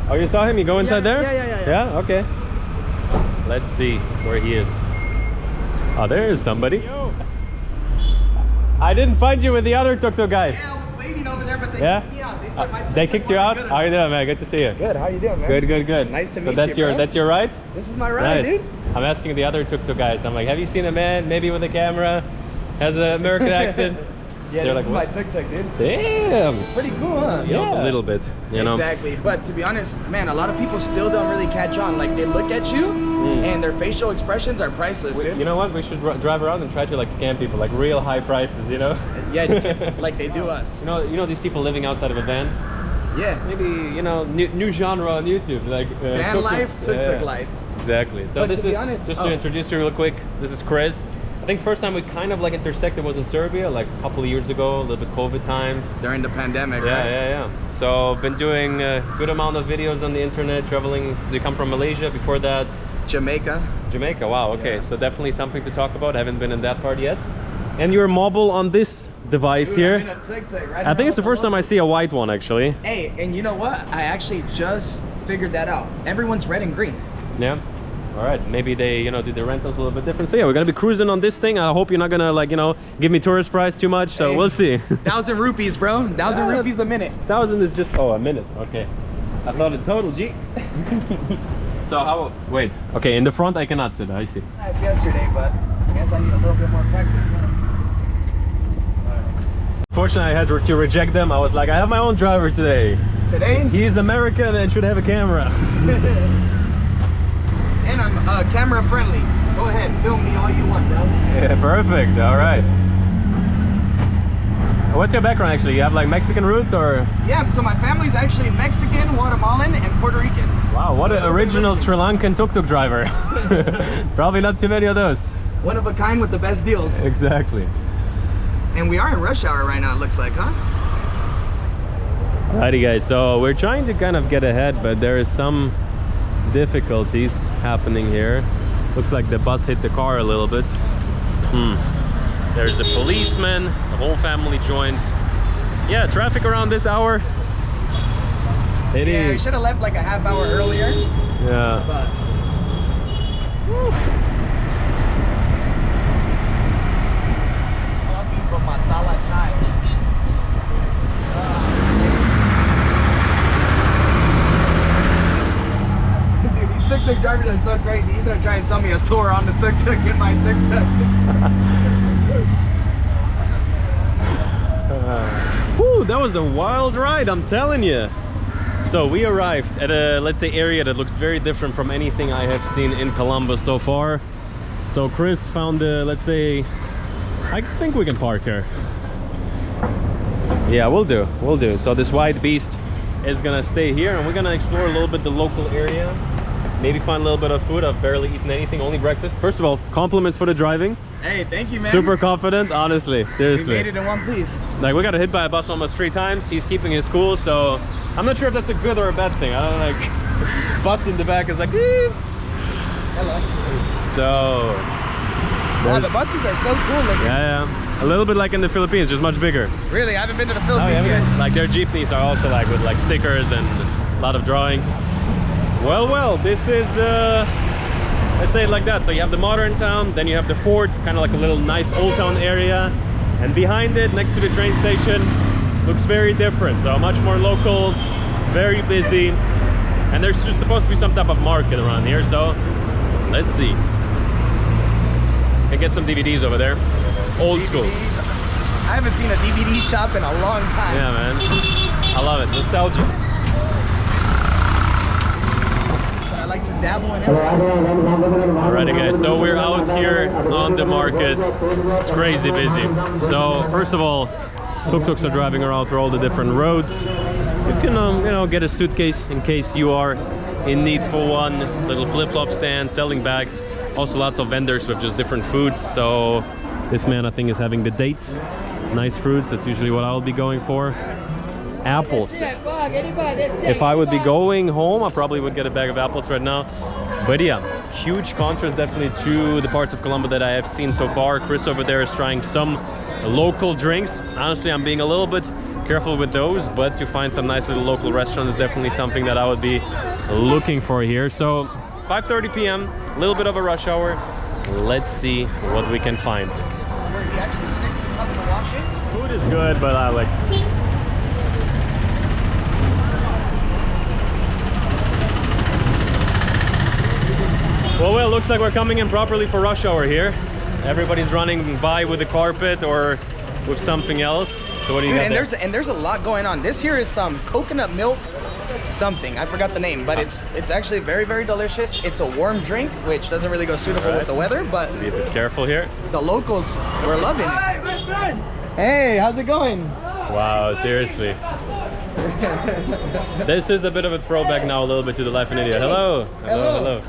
Oh, you saw him? You go inside there? Yeah, okay. Let's see where he is. Oh, there is somebody. I didn't find you with the other tuk-tuk guys. Yeah, I was waiting over there, but they kicked me out. They said my they kicked you out? How you doing, man? Good to see you. Good, how you doing, man? Good. Nice to meet So that's you, your bro. that's your ride? This is my ride, Nice. dude. I'm asking the other tuk-tuk guys. I'm like, have you seen a man, maybe with a camera, has an American accent? Yeah, They're this like, is my tuk-tuk, dude. Damn. Pretty cool, huh? Yeah, a little bit. You know. Exactly, but to be honest, man, a lot of people still don't really catch on. Like, they look at you, and their facial expressions are priceless, dude. You know what? We should drive around and try to like scam people, like real high prices. You know. Yeah, just like they do us. You know these people living outside of a van. Yeah. Maybe, you know, new genre on YouTube, like Van tuk-tuk. life, tuk-tuk life. Exactly. So But this to be is honest- just to introduce you real quick. This is Chris. I think first time we kind of like intersected was in Serbia, like a couple of years ago, a little bit COVID times. During the pandemic, Yeah, right? yeah. So been doing a good amount of videos on the internet, traveling. They come from Malaysia. Before that, Jamaica. Jamaica. Wow. Okay. Yeah. So definitely something to talk about. I haven't been in that part yet. And you're mobile on this device Dude, here. I'm in a tuk-tuk right I think now it's the with first time I see a white one actually. Hey, and you know what? I actually just figured that out. Everyone's red and green. Yeah. All right. Maybe they, you know, do the rentals a little bit different. So yeah, we're gonna be cruising on this thing. I hope you're not gonna like, you know, give me tourist price too much. So Hey, we'll see. 1,000 rupees, bro. 1,000 Yeah. rupees a minute. 1,000 is just a minute. Okay. I thought in total, G. So how? Wait. Okay, in the front I cannot sit. I see. Nice yesterday, but I guess I need a little bit more practice now. Fortunately, I had to reject them. I was like, I have my own driver today. Today, He's American and should have a camera. and I'm camera friendly. Go ahead, film me all you want, bro. Yeah, perfect. All right. What's your background actually? You have like Mexican roots or? Yeah, so my family's actually Mexican, Guatemalan, and Puerto Rican. Wow, what an original Sri Lankan tuk-tuk driver. Probably not too many of those. One of a kind with the best deals. Exactly. And we are in rush hour right now, it looks like, huh? Alrighty guys, so we're trying to kind of get ahead, but there is some difficulties happening here. Looks like the bus hit the car a little bit. There's a policeman, the whole family joined. Yeah, traffic around this hour. It Yeah, we is. should have left like a half hour earlier, Yeah. but... Coffees with masala chai. Dude, these tuk-tuk drivers drivers are so crazy. He's gonna try and sell me a tour on the tuk-tuk in my tuk-tuk. Whew, that was a wild ride, I'm telling you. So we arrived at a, let's say, area that looks very different from anything I have seen in Colombo so far. So Chris found the, let's say, I think we can park here. Yeah, we'll do. So this white beast is gonna stay here, and we're gonna explore a little bit the local area. Maybe find a little bit of food. I've barely eaten anything, only breakfast. First of all, compliments for the driving. Hey, thank you, man. Super confident, honestly, seriously. We made it in one piece. Like, we got hit by a bus almost 3 times. He's keeping his cool, so I'm not sure if that's a good or a bad thing. I don't know, like, bus in the back is like, eh. Hello. So, Wow, the buses are so cool looking. yeah, a little bit like in the Philippines, just much bigger. Really, I haven't been to the Philippines yet. Like, their jeepneys are also like with like stickers and a lot of drawings. Well, this is let's say it like that. So you have the modern town, then you have the fort, kind of like a little nice old town area, and behind it, next to the train station, looks very different. So much more local, very busy, and there's just supposed to be some type of market around here. So let's see. And get some DVDs over there. Old school. I haven't seen a DVD shop in a long time. Yeah, man. I love it. Nostalgia. I like to dabble in everything. Alrighty, guys. So we're out here on the market. It's crazy busy. So first of all, tuk-tuks are driving around through all the different roads. You can, you know, get a suitcase in case you are in need for one. Little flip-flop stand, selling bags. Also lots of vendors with just different foods. So this man, I think, is having the dates. Nice fruits, that's usually what I'll be going for. Apples. If I would be going home, I probably would get a bag of apples right now. But yeah, huge contrast definitely to the parts of Colombo that I have seen so far. Chris over there is trying some local drinks. Honestly, I'm being a little bit careful with those, but to find some nice little local restaurants is definitely something that I would be looking for here. So 5:30 p.m, a little bit of a rush hour. Let's see what we can find. Food is good, but I like... Well, looks like we're coming in properly for rush hour here. Everybody's running by with the carpet or with something else. So what do you got there? And there's a lot going on. This here is some coconut milk something. I forgot the name, but it's actually very, very delicious. It's a warm drink, which doesn't really go suitable with the weather, but be a bit careful here. The locals were loving it. Hey, how's it going? Wow, seriously. This is a bit of a throwback now a little bit to the life in India. Hello. Hello.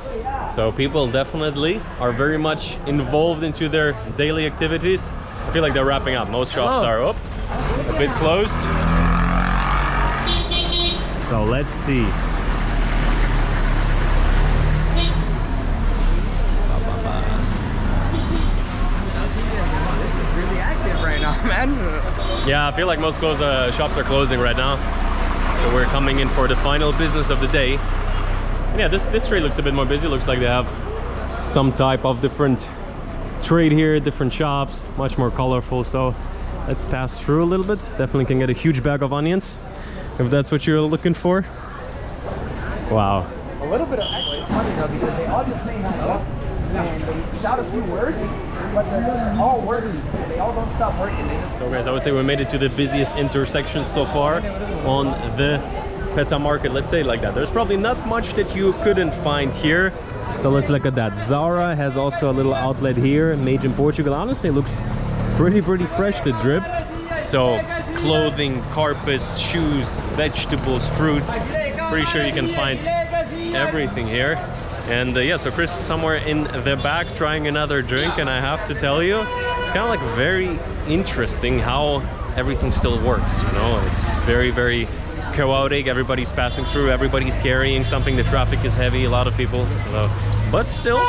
So people definitely are very much involved into their daily activities. I feel like they're wrapping up. Most shops are up, a bit closed. So let's see. This is really active right now, man. Yeah, I feel like most shops are closing right now. So we're coming in for the final business of the day. And yeah, this street looks a bit more busy. Looks like they have some type of different trade here, different shops, much more colorful. So let's pass through a little bit. Definitely can get a huge bag of onions if that's what you're looking for. Wow. A little bit of, actually, it's funny though, because they all just say hello and they shout a few words, but they're all working. They all don't stop working. They just... So guys, I would say we made it to the busiest intersection so far on the Peta market, let's say it like that. There's probably not much that you couldn't find here. So let's look at that. Zara has also a little outlet here, made in Portugal. Honestly, it looks pretty fresh, the drip. So clothing, carpets, shoes, vegetables, fruits. Pretty sure you can find everything here. And yeah, so Chris is somewhere in the back trying another drink, and I have to tell you, it's kind of like very interesting how everything still works, you know. It's very chaotic. Everybody's passing through, everybody's carrying something, the traffic is heavy, a lot of people, but still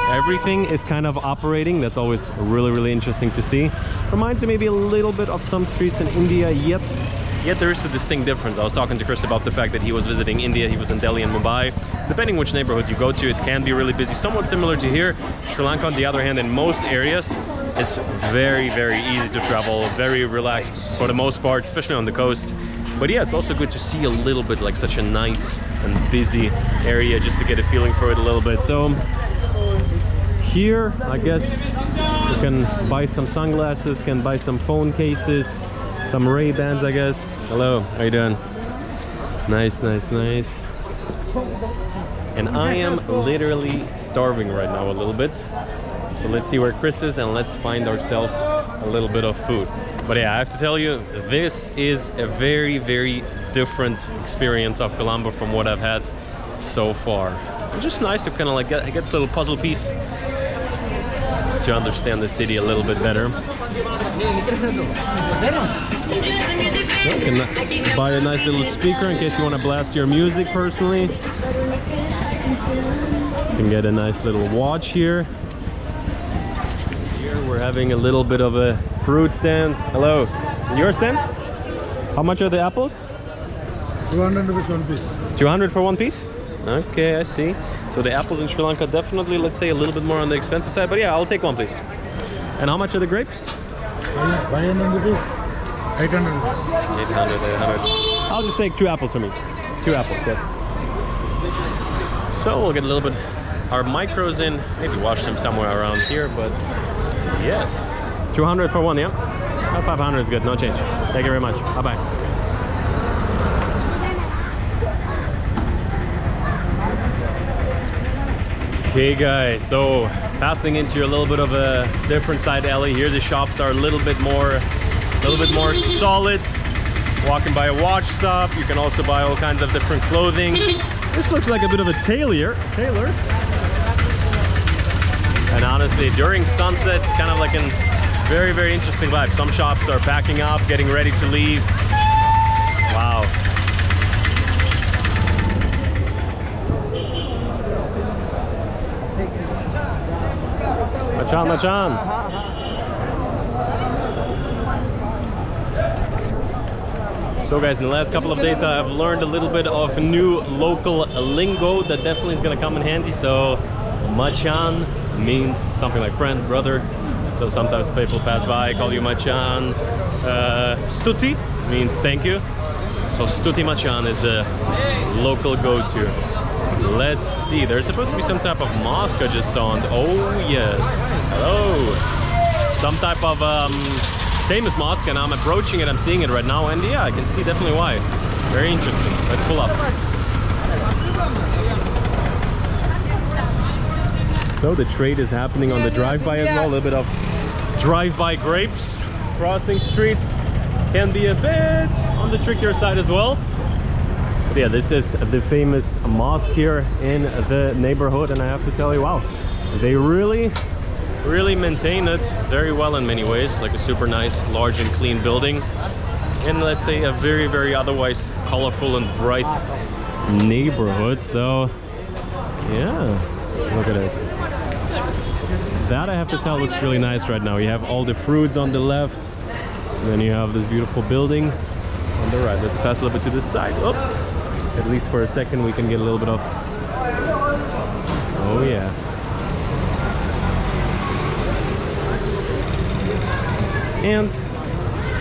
everything is kind of operating. That's always really interesting to see. Reminds me maybe a little bit of some streets in India, yet there is a distinct difference. I was talking to Chris about the fact that he was visiting India, he was in Delhi and Mumbai. Depending which neighborhood you go to, it can be really busy, somewhat similar to here. Sri Lanka, on the other hand, in most areas, it's very easy to travel, very relaxed for the most part, especially on the coast. But yeah, it's also good to see a little bit like such a nice and busy area just to get a feeling for it a little bit. So here, I guess you can buy some sunglasses, can buy some phone cases, some Ray-Bans, I guess. Hello, how you doing? Nice, nice, nice. And I am literally starving right now a little bit. So let's see where Chris is and let's find ourselves a little bit of food. But yeah, I have to tell you, this is a very, very different experience of Colombo from what I've had so far. It's just nice to kind of like get this little puzzle piece to understand the city a little bit better. You can buy a nice little speaker in case you want to blast your music personally. You can get a nice little watch here. Here we're having a little bit of a fruit stand. Hello, your stand? How much are the apples? 200 rupees one piece. 200 for one piece? Okay, I see. So the apples in Sri Lanka definitely, let's say, a little bit more on the expensive side, but yeah, I'll take one, please. And how much are the grapes? 500 rupees. 800 rupees. 800, 800. I'll just take 2 apples for me. 2 apples, yes. So we'll get a little bit our micros in, maybe wash them somewhere around here, but yes. 200 for one, yeah? 500 is good, no change. Thank you very much. Bye-bye. Okay guys, so passing into a little bit of a different side alley here. The shops are a little bit more solid. Walking by a watch shop, you can also buy all kinds of different clothing. This looks like a bit of a tailor. And honestly, during sunset, it's kind of like a very, very interesting vibe. Some shops are packing up, getting ready to leave. Wow. Machan, Machan. So guys, in the last couple of days I've learned a little bit of new local lingo that definitely is gonna come in handy. So Machan means something like friend, brother. So sometimes people pass by, call you Machan. Stuti means thank you. So Stuti Machan is a local go-to. Let's see, there's supposed to be some type of mosque I just saw. Oh yes, hello. Some type of famous mosque, and I'm approaching it, I'm seeing it right now, and yeah, I can see definitely why. Very interesting. Let's pull up. So the trade is happening on the drive-by as well. A little bit of drive-by grapes. Crossing streets can be a bit on the trickier side as well. But yeah, this is the famous mosque here in the neighborhood, and I have to tell you, wow, they really maintain it very well in many ways. Like a super nice, large and clean building in, let's say, a very, very otherwise colorful and bright neighborhood. So yeah, look at it. That, I have to tell, looks really nice right now. You have all the fruits on the left, and then you have this beautiful building on the right. Let's pass a little bit to this side. Oh, at least for a second we can get a little bit of, oh yeah. And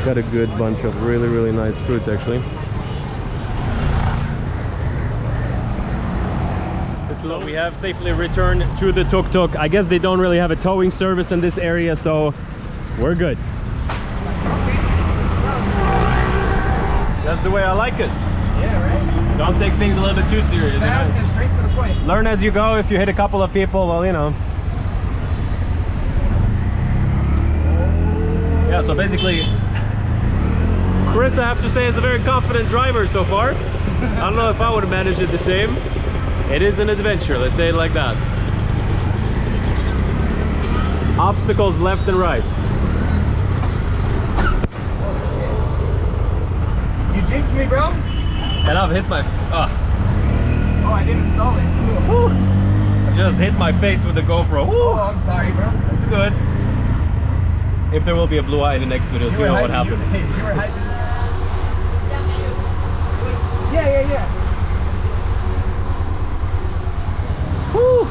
got a good bunch of really, really nice fruits actually. So we have safely returned to the tuk-tuk. I guess they don't really have a towing service in this area, so we're good. That's the way I like it. Yeah, right? Don't take things a little bit too serious. Fast and straight to the point. Learn as you go. If you hit a couple of people, well, you know. Yeah, so basically, Chris, I have to say, is a very confident driver so far. I don't know if I would have managed it the same. It is an adventure, let's say it like that. Obstacles left and right. You jinxed me, bro? And I've hit my... Oh, I didn't install it. Woo. I just hit my face with the GoPro. Woo. Oh, I'm sorry, bro. It's good. If there will be a blue eye in the next video, so you know what happens. You were hyping. Yeah. Woo.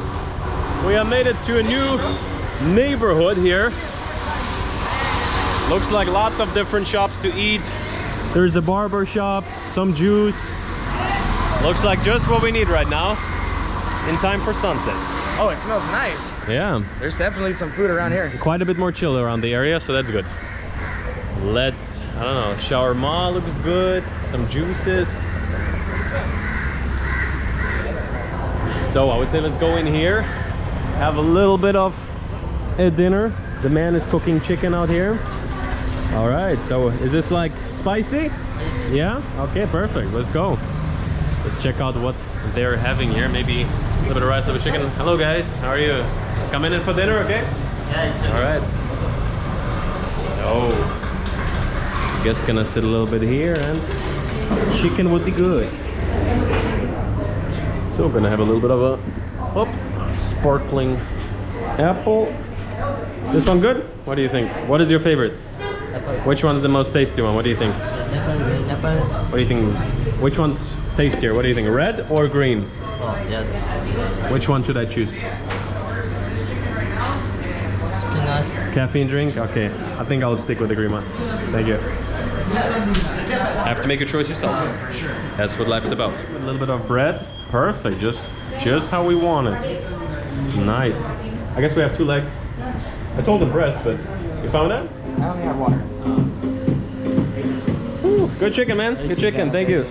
We have made it to a new neighborhood here. Looks like lots of different shops to eat. There's a barber shop, some juice. Looks like just what we need right now in time for sunset. Oh, it smells nice. Yeah. There's definitely some food around here. Quite a bit more chill around the area, so that's good. Let's, I don't know, shawarma looks good, some juices. So I would say let's go in here, have a little bit of a dinner. The man is cooking chicken out here. All right, so is this like spicy? Yeah? Okay, perfect, let's go. Let's check out what they're having here. Maybe a little bit of rice, a little bit of chicken. Hello guys, how are you? Coming in for dinner, okay? Yeah. All right. So, I guess gonna sit a little bit here and chicken would be good. So we're gonna have a little bit of a sparkling apple. This one good? What do you think? What is your favorite? Apple. Which one's the most tasty one? What do you think? Apple. What do you think? Which one's tastier? What do you think? Red or green? Oh, yes. Which one should I choose? Nice. Caffeine drink? Okay, I think I'll stick with the green one. Thank you. Have to make a choice yourself. That's what life's about. A little bit of bread. Perfect, just how we want it. Nice. I guess we have 2 legs. I told them breast, but you found that? I only have water. Ooh, good chicken, man. Good chicken. Thank you.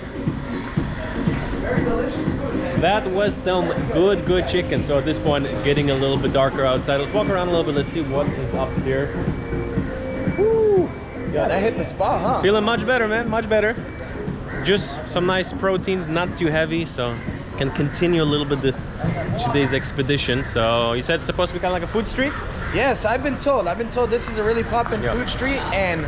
That was some good chicken. So at this point, getting a little bit darker outside. Let's walk around a little bit. Let's see what is up here. Woo. Yeah, that hit the spot, huh? Feeling much better, man. Much better. Just some nice proteins, not too heavy, so can continue a little bit today's expedition. So you said it's supposed to be kind of like a food street? Yes, I've been told this is a really poppin' food street, and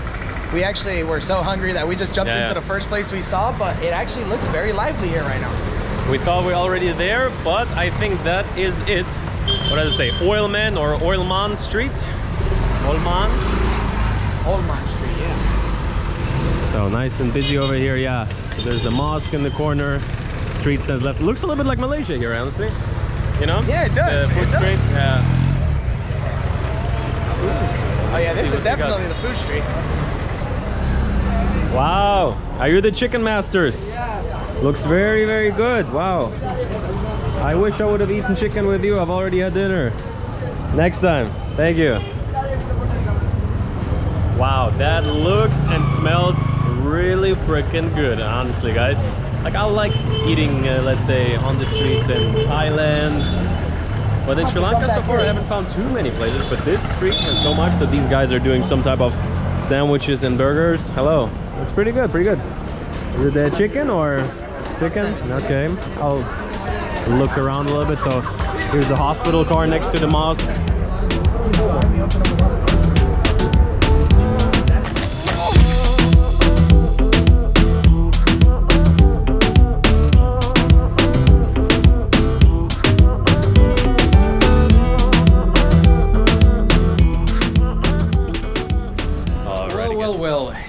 we actually were so hungry that we just jumped into the first place we saw, but it actually looks very lively here right now. We thought we were already there, but I think that is it. What does it say? Oilman or Oilman Street? Oilman Street, yeah. So nice and busy over here, yeah. There's a mosque in the corner. Street says left. Looks a little bit like Malaysia here, honestly. You know? Yeah, it does. Food street. Yeah. Oh yeah, this is definitely the food street. Wow. Are you the chicken masters? Yeah. Looks very good. Wow. I wish I would have eaten chicken with you. I've already had dinner. Next time. Thank you. Wow, that looks and smells really freaking good, honestly, guys. Like, I like eating, let's say, on the streets in Thailand. But in Sri Lanka, so far, I haven't found too many places. But this street has so much, so these guys are doing some type of sandwiches and burgers. Hello. Looks pretty good, pretty good. Is it chicken or chicken? Okay. I'll look around a little bit. So, here's the hospital car next to the mosque.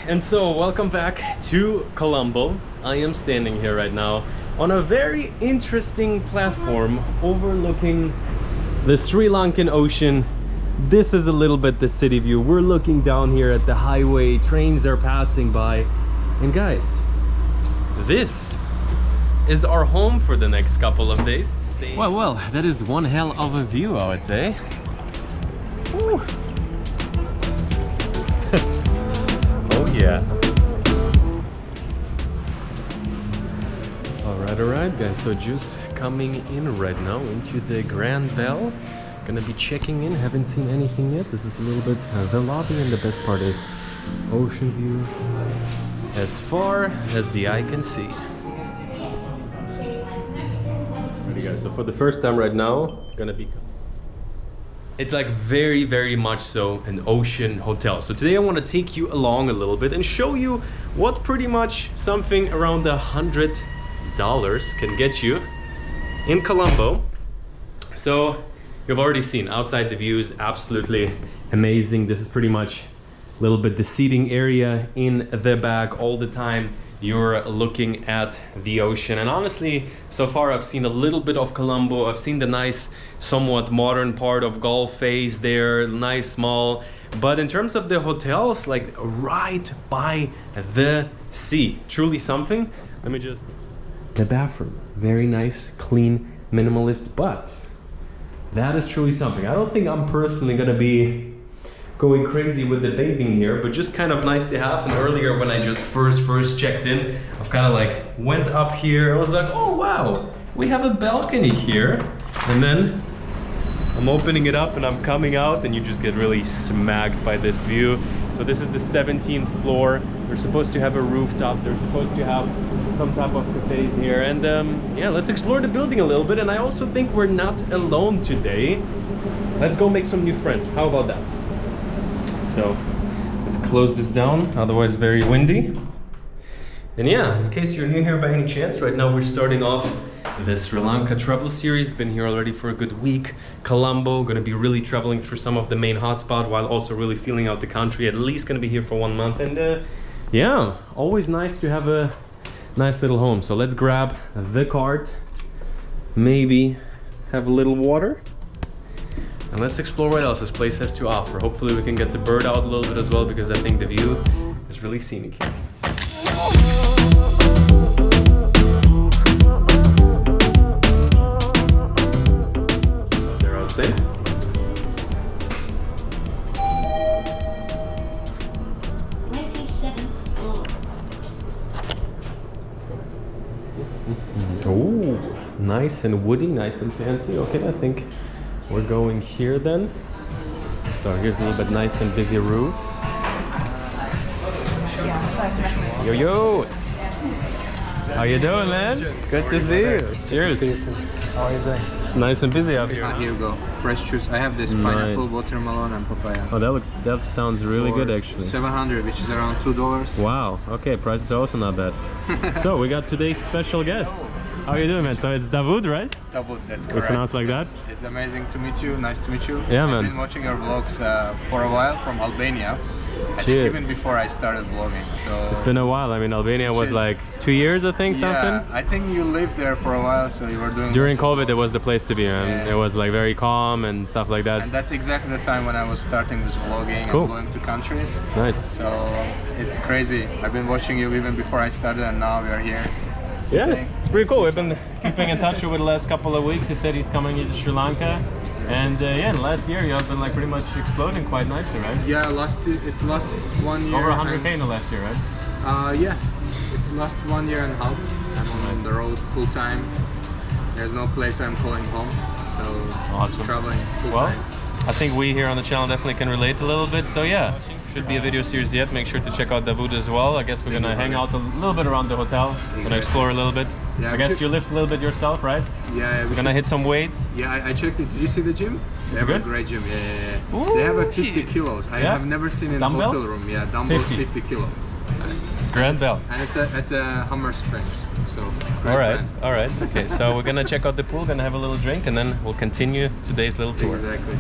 And so, welcome back to Colombo. I am standing here right now on a very interesting platform overlooking the Sri Lankan Ocean. This is a little bit the city view. We're looking down here at the highway, trains are passing by. And guys, this is our home for the next couple of days. Well, that is one hell of a view, I would say. Woo. Oh yeah. All right guys, so just coming in right now into the Grand Bell. Gonna be checking in, haven't seen anything yet. This is a little bit the lobby, and the best part is ocean view as far as the eye can see. Ready guys, so for the first time right now, gonna be it's like very much so an ocean hotel. So today I want to take you along a little bit and show you what pretty much something around $100 can get you in Colombo. So you've already seen outside, the view is absolutely amazing. This is pretty much a little bit the seating area in the back. All the time you're looking at the ocean, and honestly, so far I've seen a little bit of Colombo. I've seen the nice, somewhat modern part of Galle phase there, nice small, But in terms of the hotels, like right by the sea, truly something. Let me just... The bathroom, very nice, clean, minimalist, but that is truly something. I don't think I'm personally gonna be going crazy with the bathing here, but just kind of nice to have. And earlier when I just first checked in, I've kind of like went up here. I was like, oh wow, we have a balcony here. And then I'm opening it up and I'm coming out and you just get really smacked by this view. So this is the 17th floor. We're supposed to have a rooftop. They're supposed to have some type of cafes here. And yeah, let's explore the building a little bit. And I also think we're not alone today. Let's go make some new friends. How about that? So let's close this down, otherwise very windy. And yeah, in case you're new here by any chance, right now we're starting off the Sri Lanka travel series. Been here already for a good week. Colombo, gonna be really traveling through some of the main hotspots while also really feeling out the country. At least gonna be here for 1 month. And yeah, always nice to have a nice little home. So let's grab the cart, maybe have a little water. And let's explore what else this place has to offer. Hopefully we can get the bird out a little bit as well, because I think the view is really scenic here. There, I would say. Oh, nice and woody, nice and fancy. Okay, I think we're going here then. So here's a little bit nice and busy roof. Yo, yo! How you doing, man? Good to see you. Cheers. How are you doing? It's nice and busy out here. Here you go. Fresh juice. I have this pineapple, watermelon, and papaya. Oh, that sounds really good actually. 700, which is around $2. Wow. Okay, prices are also not bad. So we got today's special guest. How are you doing, man? So it's Davud, right? Davud, that's We correct. pronounce like that? It's amazing to meet you. Nice to meet you. Yeah, man. I've been watching your vlogs for a while from Albania. I think Cheers. even before I started vlogging. So It's been a while. I mean, Albania was Cheers. like 2 years, I think, something. yeah, I think you lived there for a while, so you were doing During lots of COVID, it vlogs. was the place to be, man. Yeah. It was like very calm and stuff like that. And that's exactly the time when I was starting this vlogging Cool. and going to countries. Nice. So it's crazy. I've been watching you even before I started, and now we are here. Yeah, it's pretty cool. We've been keeping in touch over the last couple of weeks. He said he's coming into Sri Lanka. And yeah, in last year you have been like pretty much exploding quite nicely, right? Yeah, it's last 1 year. Over 100K in the last year, right? Yeah, it's last 1 year and a half. I'm on the road full time. There's no place I'm calling home, so Awesome. just traveling full Well, time. I think we here on the channel definitely can relate a little bit. So yeah, should be a video series yet. Make sure to check out Davud as well. I guess we're gonna hang out a little bit around the hotel. Gonna explore a little bit. Yeah, I guess you lift a little bit yourself, right? Yeah, So we gonna should- hit some weights. Yeah, I checked it. Did you see the gym? They have good? a great gym. Yeah. Ooh, They have a 50 shit. kilos. I Yeah? have never seen in a Dumbbells? hotel room. Yeah, dumbbells 50 kilo. Grand bell. And it's a Hummer strength. So great All right, brand. all right. Okay, so we're gonna check out the pool, gonna have a little drink, and then we'll continue today's little tour. Exactly.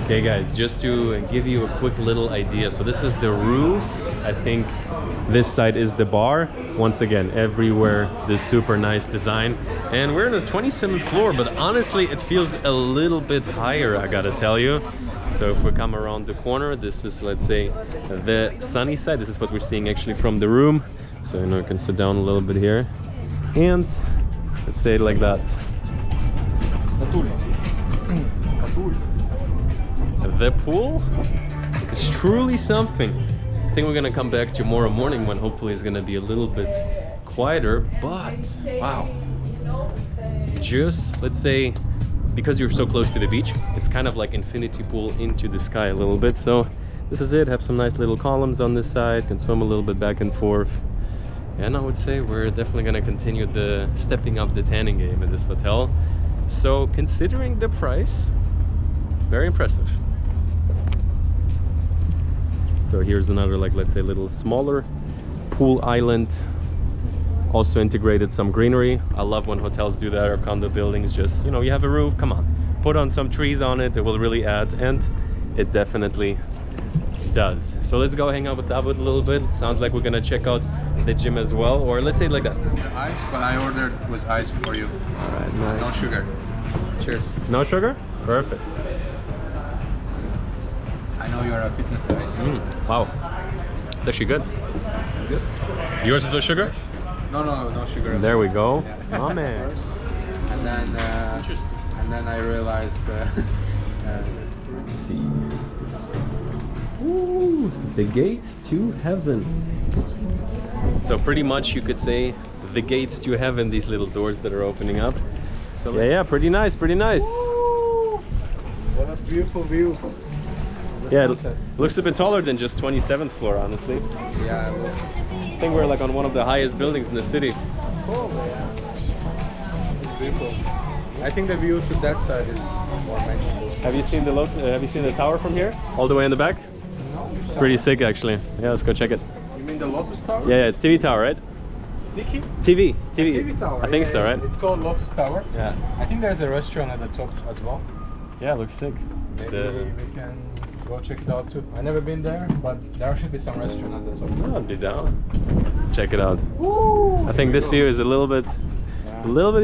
Okay guys, just to give you a quick little idea. So this is the roof. I think this side is the bar. Once again, everywhere this super nice design. And we're on the 27th floor, but honestly it feels a little bit higher, I gotta tell you. So if we come around the corner, this is, let's say, the sunny side. This is what we're seeing actually from the room. So you know, you can sit down a little bit here. And let's say it like that. The pool is truly something. I think we're gonna come back tomorrow morning when hopefully it's gonna be a little bit quieter, but wow. Just, let's say, because you're so close to the beach, it's kind of like infinity pool into the sky a little bit. So this is it. Have some nice little columns on this side, can swim a little bit back and forth. And I would say we're definitely gonna continue the stepping up the tanning game in this hotel. So considering the price, very impressive. So here's another, like, let's say, little smaller pool island. Also integrated some greenery. I love when hotels do that, or condo buildings. Just, you know, you have a roof, come on, put on some trees on it. It will really add, and it definitely does. So let's go hang out with Davud a little bit. Sounds like we're gonna check out the gym as well, or let's say it like that. Ice, but I ordered with ice for you. All right, nice. No sugar. Cheers. No sugar? Perfect. know you're a fitness guy. So Wow. It's actually good. it's good. Yours is with sugar? No sugar. There we go. Yeah. Oh man. First, and then Interesting. and then I realized. See. Ooh, the gates to heaven. So pretty much you could say the gates to heaven, these little doors that are opening up. So yeah, pretty nice, pretty nice. What a beautiful view. Yeah, it looks a bit taller than just 27th floor, honestly. Yeah, it looks I think we're like on one of the highest buildings in the city. cool. Yeah. It's beautiful. I think the view to that side is more magical. Have you seen the tower from here? All the way in the back? No, It's pretty sick actually. Yeah, let's go check it. You mean the Lotus Tower? Yeah, it's TV tower, right? Sticky? TV. TV Tower. I think yeah, so, right? It's called Lotus Tower. Yeah. I think there's a restaurant at the top as well. Yeah, it looks sick. Maybe we can go check it out too. I've never been there, but there should be some restaurant at the top. I'd be down. Check it out. I think this view is a little bit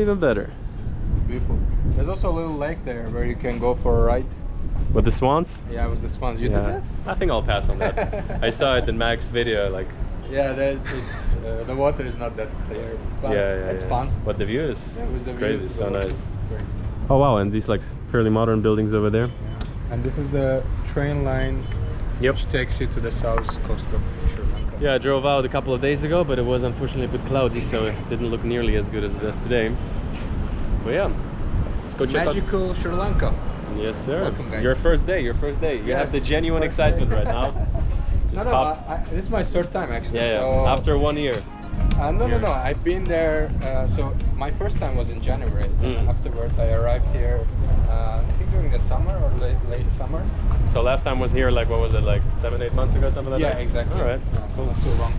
even better. Beautiful. There's also a little lake there where you can go for a ride. With the swans? Yeah, with the swans. You did that? I think I'll pass on that. I saw it in Mac's video, like. Yeah, it's the water is not that clear, but it's fun. But the view is With the crazy, view to so the- nice. Great. Oh wow, and these like fairly modern buildings over there. And this is the train line Yep. which takes you to the south coast of Sri Lanka. Yeah, I drove out a couple of days ago, but it was unfortunately a bit cloudy, so it didn't look nearly as good as it does today. But yeah, let's go check Magical Sri Lanka. out. Yes, sir. Welcome, guys. Your first day. You have Yes, the genuine first excitement day. right now. No, Just no, pop. this is my third time actually. Yeah, yeah. So, After 1 year. no. I've been there. So my first time was in January. Afterwards, I arrived here. I think during the summer or late summer. So last time was here, like what was it, like 7-8 months ago, something like Yeah, that? exactly. All right. Cool. Not too long.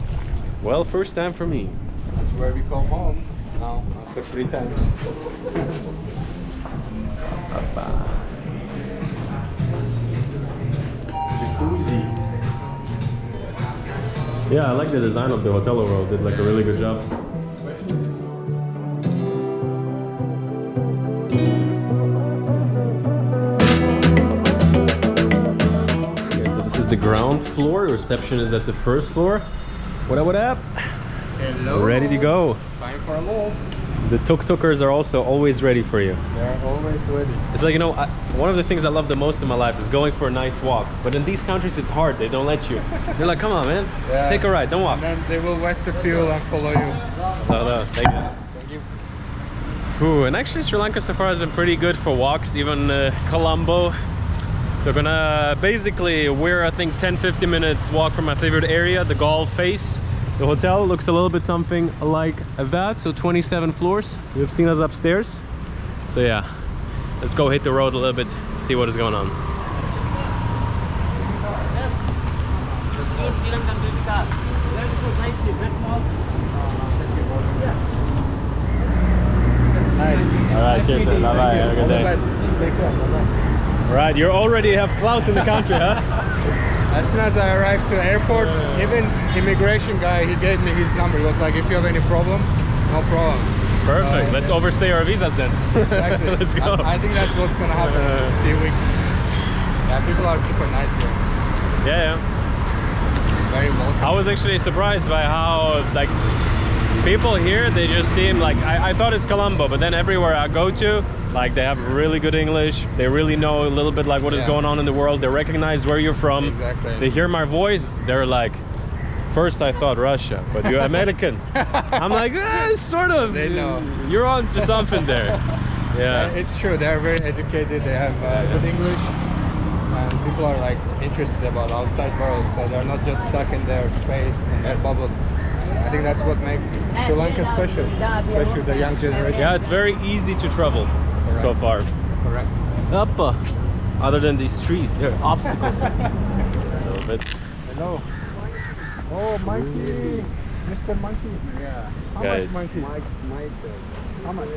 Well, first time for me. That's where we call home now after 3 times. Jacuzzi. Yeah, I like the design of the hotel overall. Did like a really good job. Okay, so this is the ground floor. Reception is at the first floor. What up? What up? Hello. Ready to go. Time for a move. The tuk-tukers are also always ready for you. They're always ready. It's like, you know, one of the things I love the most in my life is going for a nice walk. But in these countries, it's hard. They don't let you. They're like, come on, man. Yeah. Take a ride. Don't walk. And then they will waste the fuel and follow you. No, thank you. Thank you. Ooh, and actually Sri Lanka so far has been pretty good for walks, even Colombo. So we're I think 10-15 minutes walk from my favorite area, the Galle face. The hotel looks a little bit something like that, so 27 floors. You've seen us upstairs. So yeah, let's go hit the road a little bit, see what is going on. Nice. All right, cheers. Bye bye. Have a good day. Take care. Bye-bye. All right, you already have clout in the country, huh? As soon as I arrived to the airport, even immigration guy, he gave me his number. He was like, if you have any problem, no problem. Perfect. Let's overstay our visas then. Exactly. Let's go. I think that's what's gonna happen in a few weeks. Yeah, people are super nice here. Yeah. Very welcome. I was actually surprised by how, like, people here, they just seem like, I thought it's Colombo, but then everywhere I go to, like, they have really good English. They really know a little bit like what is going on in the world. They recognize where you're from. Exactly. They hear my voice. They're like, first I thought Russia, but you're American. I'm like, sort of. They know. You're on to something there. Yeah. It's true. They are very educated. They have good English. And people are like interested about outside world, so they're not just stuck in their space, in their bubble. I think that's what makes Sri Lanka special, especially the young generation. Yeah, it's very easy to travel so far. Correct. Other than these trees, there are obstacles. A little bit. Hello. Oh, Mikey. Mr. Monkey. Yeah. How Guys. much, Monkey? How much?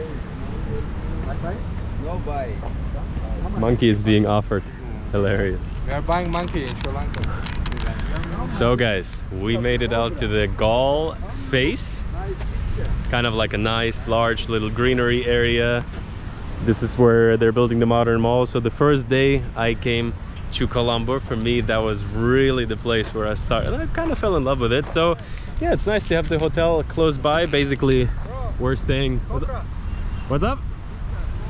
Right? No buy. Monkey is being offered. Hilarious. We are buying monkey in Sri Lanka. So guys, we made it out to the Galle face. Kind of like a nice, large little greenery area. This is where they're building the modern mall. So the first day I came to Colombo. For me, that was really the place where I started, and I kind of fell in love with it. So yeah, it's nice to have the hotel close by. Basically, we're staying. What's up?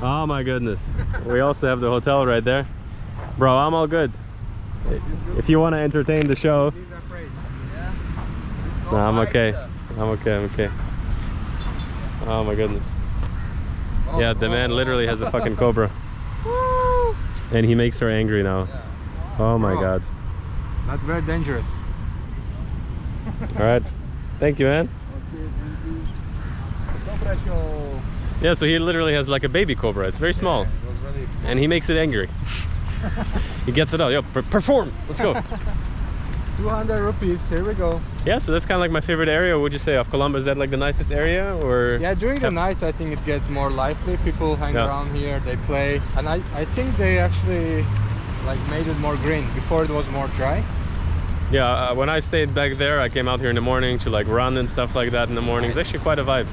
Oh my goodness. We also have the hotel right there. Bro, I'm all good. If you want to entertain the show. No, I'm okay. I'm okay. Oh my goodness. Yeah, the man literally has a fucking cobra. And he makes her angry now. Oh my god. That's very dangerous. Alright. Thank you, man. Yeah, so he literally has like a baby cobra. It's very small. And he makes it angry. He gets it out. Yo, perform! Let's go. 200 rupees, here we go. Yeah, so that's kind of like my favorite area. Would you say of Colombo? Is that like the nicest area, or? Yeah, during the night I think it gets more lively. People hang around here, they play, and I think they actually like made it more green. Before it was more dry. Yeah, when I stayed back there, I came out here in the morning to like run and stuff like that in the morning. Nice. It's actually quite a vibe.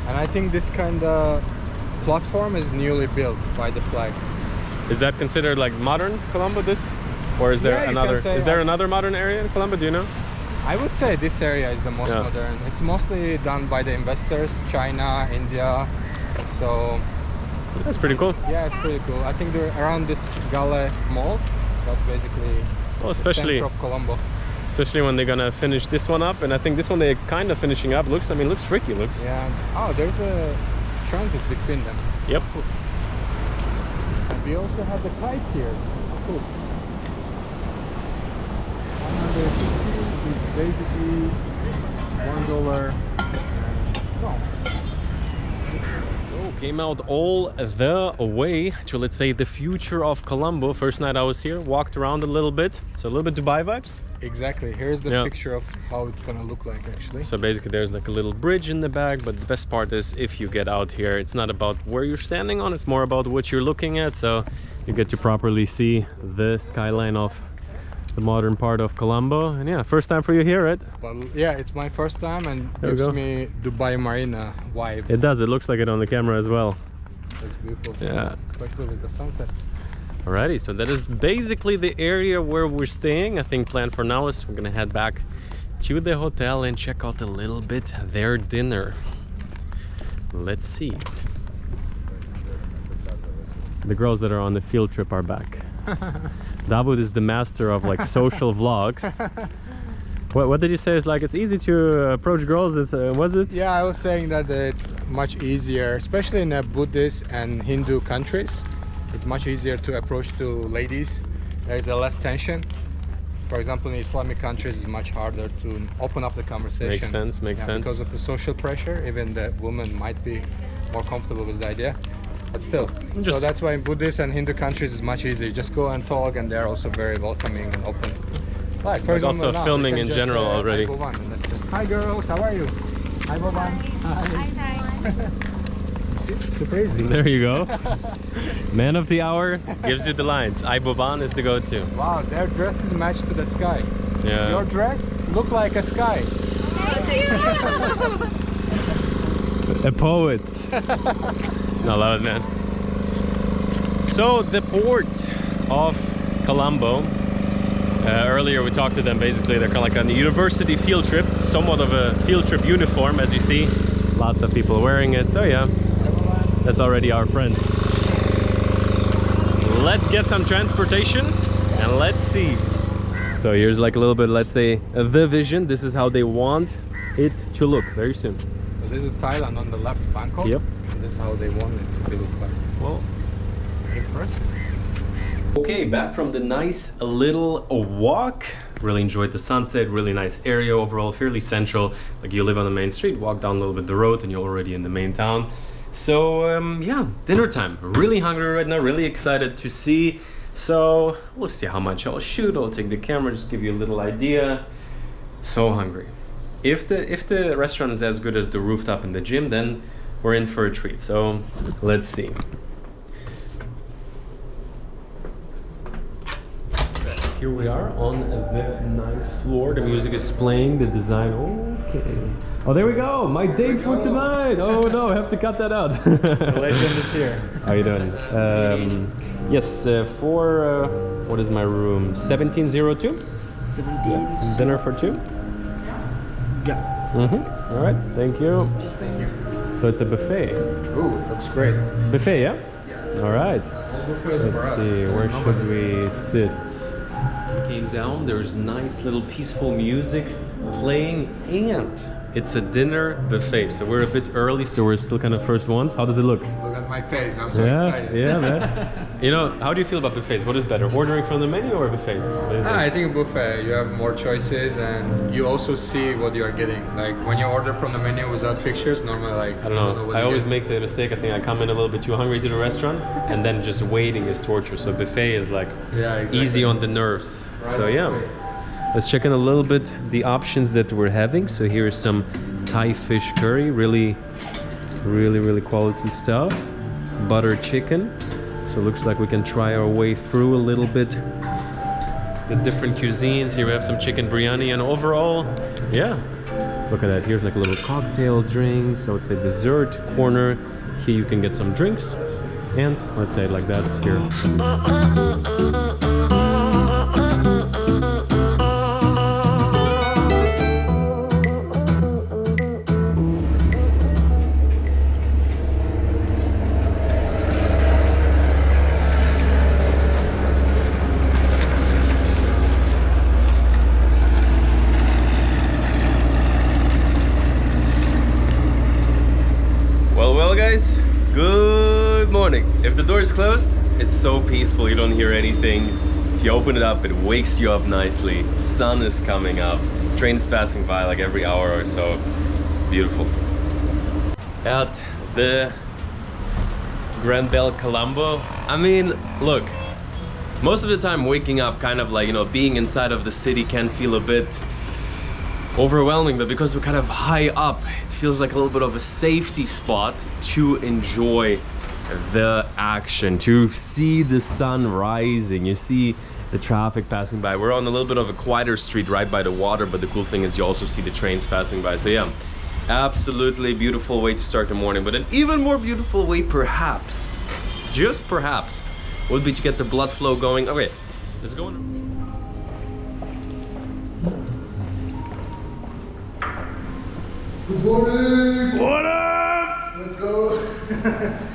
And I think this kind of platform is newly built by the flag. Is that considered like modern Colombo, this? Or is there another? Is there another modern area in Colombo? Do you know? I would say this area is the most modern. It's mostly done by the investors, China, India. So that's pretty cool. Yeah, it's pretty cool. I think they're around this Galle mall. That's basically the center of Colombo. Especially when they're gonna finish this one up, and I think this one they're kind of finishing up. Looks freaky. Looks. Yeah. Oh, there's a transit between them. Yep. Cool. And we also have the kites here. Cool. 150 is basically $1. No. So came out all the way to, let's say, the future of Colombo. First night I was here, walked around a little bit. So a little bit Dubai vibes. Exactly. Here's the picture of how it's gonna look like actually. So basically there's like a little bridge in the back, but the best part is if you get out here, it's not about where you're standing on, it's more about what you're looking at. So you get to properly see the skyline of the modern part of Colombo. And yeah, first time for you here, right? Well, yeah, it's my first time, and gives me Dubai Marina vibe. It does. It looks like it on the camera as well. Looks beautiful. Yeah. Especially with the sunset. Alrighty, so that is basically the area where we're staying. I think plan for now is we're gonna head back to the hotel and check out a little bit their dinner. Let's see. The girls that are on the field trip are back. Davud is the master of like social vlogs. What did you say? It's like it's easy to approach girls. It's was it? Yeah, I was saying that it's much easier, especially in Buddhist and Hindu countries. It's much easier to approach to ladies. There's a less tension. For example, in Islamic countries, it's much harder to open up the conversation. Makes sense. Because of the social pressure, even the woman might be more comfortable with the idea. But still, so that's why in Buddhist and Hindu countries it's much easier. Just go and talk, and they're also very welcoming and open. Like, for example, also filming in general already. Hi girls, how are you? Hi Boban. Hi. Super easy. There you go. Man of the hour gives you the lines. Boban is the go-to. Wow, their dresses match to the sky. Yeah. Your dress look like a sky. Thank you. A poet. I love it, man. So the port of Colombo. Earlier we talked to them. Basically, they're kind of like on a university field trip, somewhat of a field trip uniform, as you see. Lots of people wearing it. So yeah, that's already our friends. Let's get some transportation and let's see. So here's like a little bit, let's say, the vision. This is how they want it to look very soon. So this is Thailand on the left, Bangkok. Yep. And this is how they want it to look like. Well, impressive. Okay, back from the nice little walk. Really enjoyed the sunset, really nice area overall, fairly central. Like you live on the main street, walk down a little bit the road and you're already in the main town. So yeah, dinner time. Really hungry right now, really excited to see. So we'll see how much I'll shoot. I'll take the camera, just give you a little idea. So hungry. If the restaurant is as good as the Rooftop and the gym, then we're in for a treat. So let's see. Here we are on the 9th floor. The music is playing, the design. Okay. Oh, there we go. My date for tonight. Oh no, I have to cut that out. The legend is here. How you doing? Yes, for what is my room? 1702. 17. Dinner for two. Yeah. Mm-hmm. All right. Thank you. Thank you. So it's a buffet. Ooh, it looks great. Buffet, yeah. All right. All buffets for Let's us. see. Where should we sit? Came down. There's nice little peaceful music playing, and it's a dinner buffet. So we're a bit early, so we're still kind of first ones. How does it look? Look at my face. I'm so excited. Yeah, man. You know, how do you feel about buffets? What is better, ordering from the menu or a buffet? What do you think? I think a buffet, you have more choices and you also see what you are getting. Like when you order from the menu without pictures, normally like I don't know. what I you always get. make the mistake. I think I come in a little bit too hungry to the restaurant, and then just waiting is torture. So buffet is like easy on the nerves. So yeah, let's check in a little bit the options that we're having. So here is some Thai fish curry, really quality stuff. Butter chicken. So it looks like we can try our way through a little bit the different cuisines. Here we have some chicken biryani, and overall, yeah, look at that. Here's like a little cocktail drink. So it's a dessert corner. Here you can get some drinks, and let's say it like that here. Well guys, good morning. If the door is closed, it's so peaceful, you don't hear anything. If you open it up, it wakes you up nicely. Sun is coming up. Trains passing by like every hour or so. Beautiful. At the Grand Bell Colombo, I mean, look, most of the time waking up kind of like, you know, being inside of the city can feel a bit overwhelming, but because we're kind of high up, it feels like a little bit of a safety spot to enjoy the action, to see the sun rising. You see the traffic passing by. We're on a little bit of a quieter street right by the water, but the cool thing is you also see the trains passing by. So yeah, absolutely beautiful way to start the morning. But an even more beautiful way, perhaps, just perhaps, would be to get the blood flow going. Okay, let's go on. Good morning. What up? Let's go.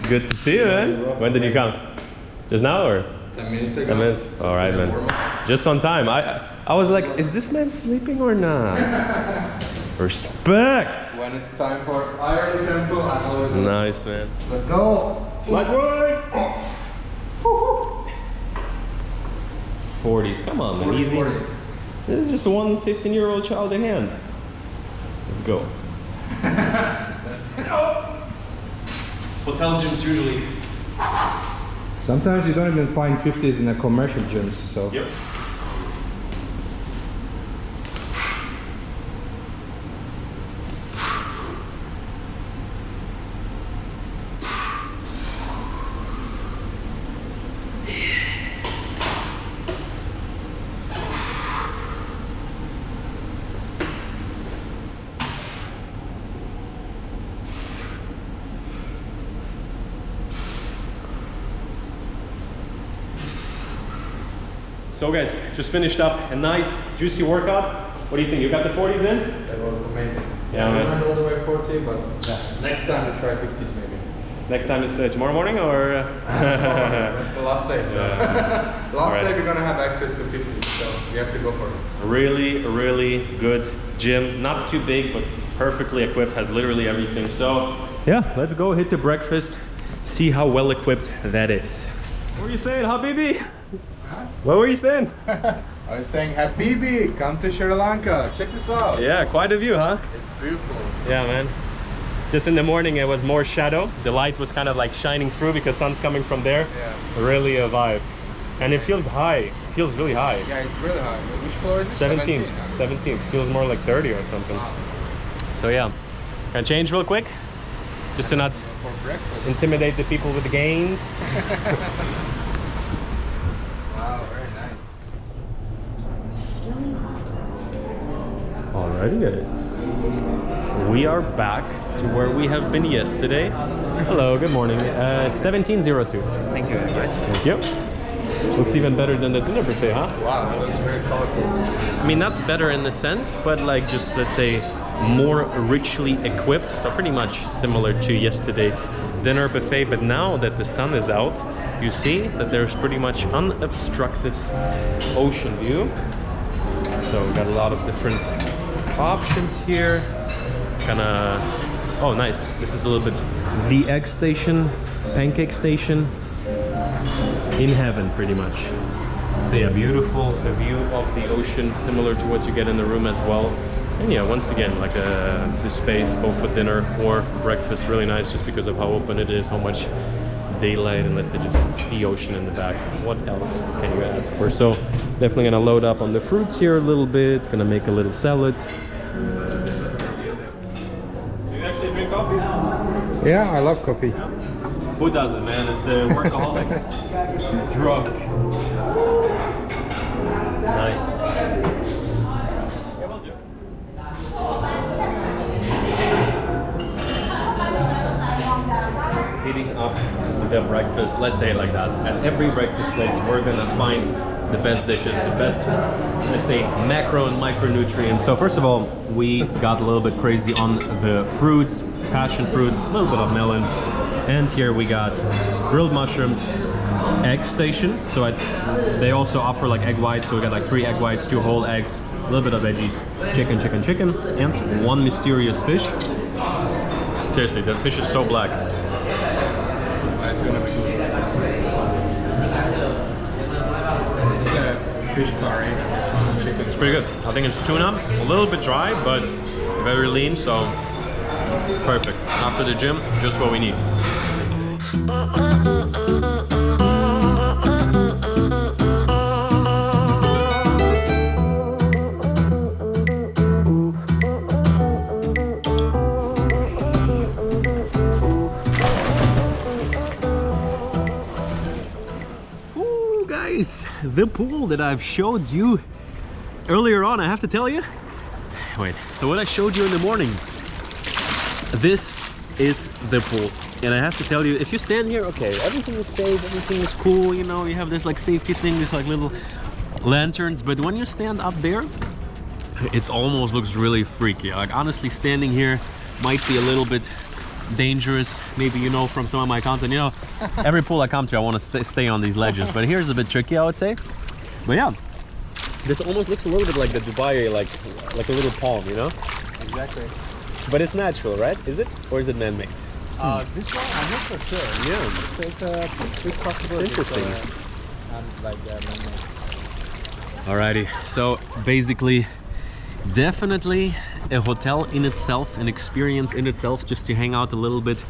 Good to see you, man. When did you come? Just now or? 10 minutes ago. 10 minutes? All right, man. Just on time. I was like, is this man sleeping or not? Respect. When it's time for Iron Temple, I'm always Nice, man. Let's go. Lightweight. 40s. Come on, man. Easy. 40. This is just one 15-year-old child in hand. Let's go. Hotel gyms usually. Sometimes you don't even find 50s in a commercial gyms, so. Yep. So guys, just finished up a nice juicy workout. What do you think? You got the 40s in? That was amazing. Yeah, I man. went all the way 40, but yeah, next time we try 50s maybe. Next time is tomorrow morning or? That's the last day, so. Last day we're gonna have access to 50, so we have to go for it. Really good gym. Not too big, but perfectly equipped, has literally everything. So yeah, let's go hit the breakfast, see how well equipped that is. What were you saying, Habibi? What were you saying? I was saying, Habibi, come to Sri Lanka. Check this out. Yeah, quite a view, huh? It's beautiful. Yeah, man. Just in the morning, it was more shadow. The light was kind of like shining through because sun's coming from there. Yeah. Really a vibe. And it feels high. It feels really high. Yeah, it's really high. Which floor is this? 17. 17. Feels more like 30 or something. Wow. So yeah. Can I change real quick? Just to not For breakfast. intimidate the people with the gains. Wow, very nice. Alrighty guys. We are back to where we have been yesterday. Hello, good morning. 1702. Thank you very much. Thank you. Looks even better than the dinner buffet, huh? Wow, that looks very colorful. I mean, not better in the sense, but like just, let's say, more richly equipped. So pretty much similar to yesterday's dinner buffet. But now that the sun is out, you see that there's pretty much unobstructed ocean view. So we got a lot of different options here. Kinda, oh nice. This is a little bit the egg station, pancake station in heaven pretty much. So yeah, beautiful view of the ocean, similar to what you get in the room as well. And yeah, once again, like the space both for dinner or breakfast, really nice just because of how open it is, how much daylight, and let's say just the ocean in the back. What else can you ask for? So definitely gonna load up on the fruits here a little bit, gonna make a little salad. Do you actually drink coffee? Yeah, I love coffee. Who doesn't, man? It's the workaholics drug. Nice. Heating up the breakfast, let's say it like that. At every breakfast place, we're gonna find the best dishes, the best, let's say, macro and micronutrients. So first of all, we got a little bit crazy on the fruits, passion fruit, a little bit of melon, and here we got grilled mushrooms, egg station. So they also offer like egg whites, so we got like 3 egg whites, 2 whole eggs, a little bit of veggies, chicken, and 1 mysterious fish. Seriously, the fish is so black. That's gonna be good. It's a fish curry and some chicken. It's pretty good. I think it's tuna, a little bit dry, but very lean, so perfect. After the gym, just what we need. The pool that I've showed you earlier on, I have to tell you. Wait, so what I showed you in the morning, this is the pool. And I have to tell you, if you stand here, okay, everything is safe, everything is cool, you know, you have this like safety thing, this like little lanterns, but when you stand up there, it almost looks really freaky. Like honestly, standing here might be a little bit dangerous, maybe, you know, from some of my content, you know, every pool I come to I want to stay on these ledges, but here's a bit tricky, I would say. But yeah, this almost looks a little bit like the Dubai, like a little palm, you know. Exactly. But it's natural, right? Is it, or is it man-made? This one I'm not so sure. Yeah, It's a big possibility. interesting. Like man-made. Alrighty, so basically definitely a hotel in itself, an experience in itself, just to hang out a little bit.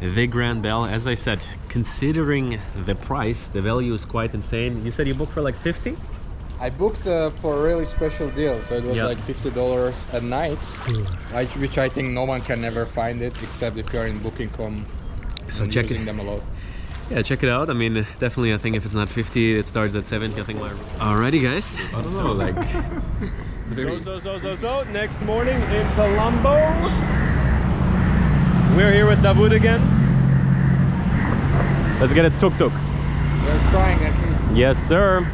The Grand Bell, as I said, considering the price, the value is quite insane. You said you booked for like 50? I booked for a really special deal, so it was Yeah. like $50 a night, which I think no one can ever find it except if you're in Booking.com. So and check using it. them a lot. Yeah, check it out. I mean, definitely, I think if it's not 50, it starts at 70. I think. Alrighty, guys. I don't So know. like, so next morning in Colombo, we're here with Davud again. Let's get a tuk-tuk. We're trying at least. Yes, sir.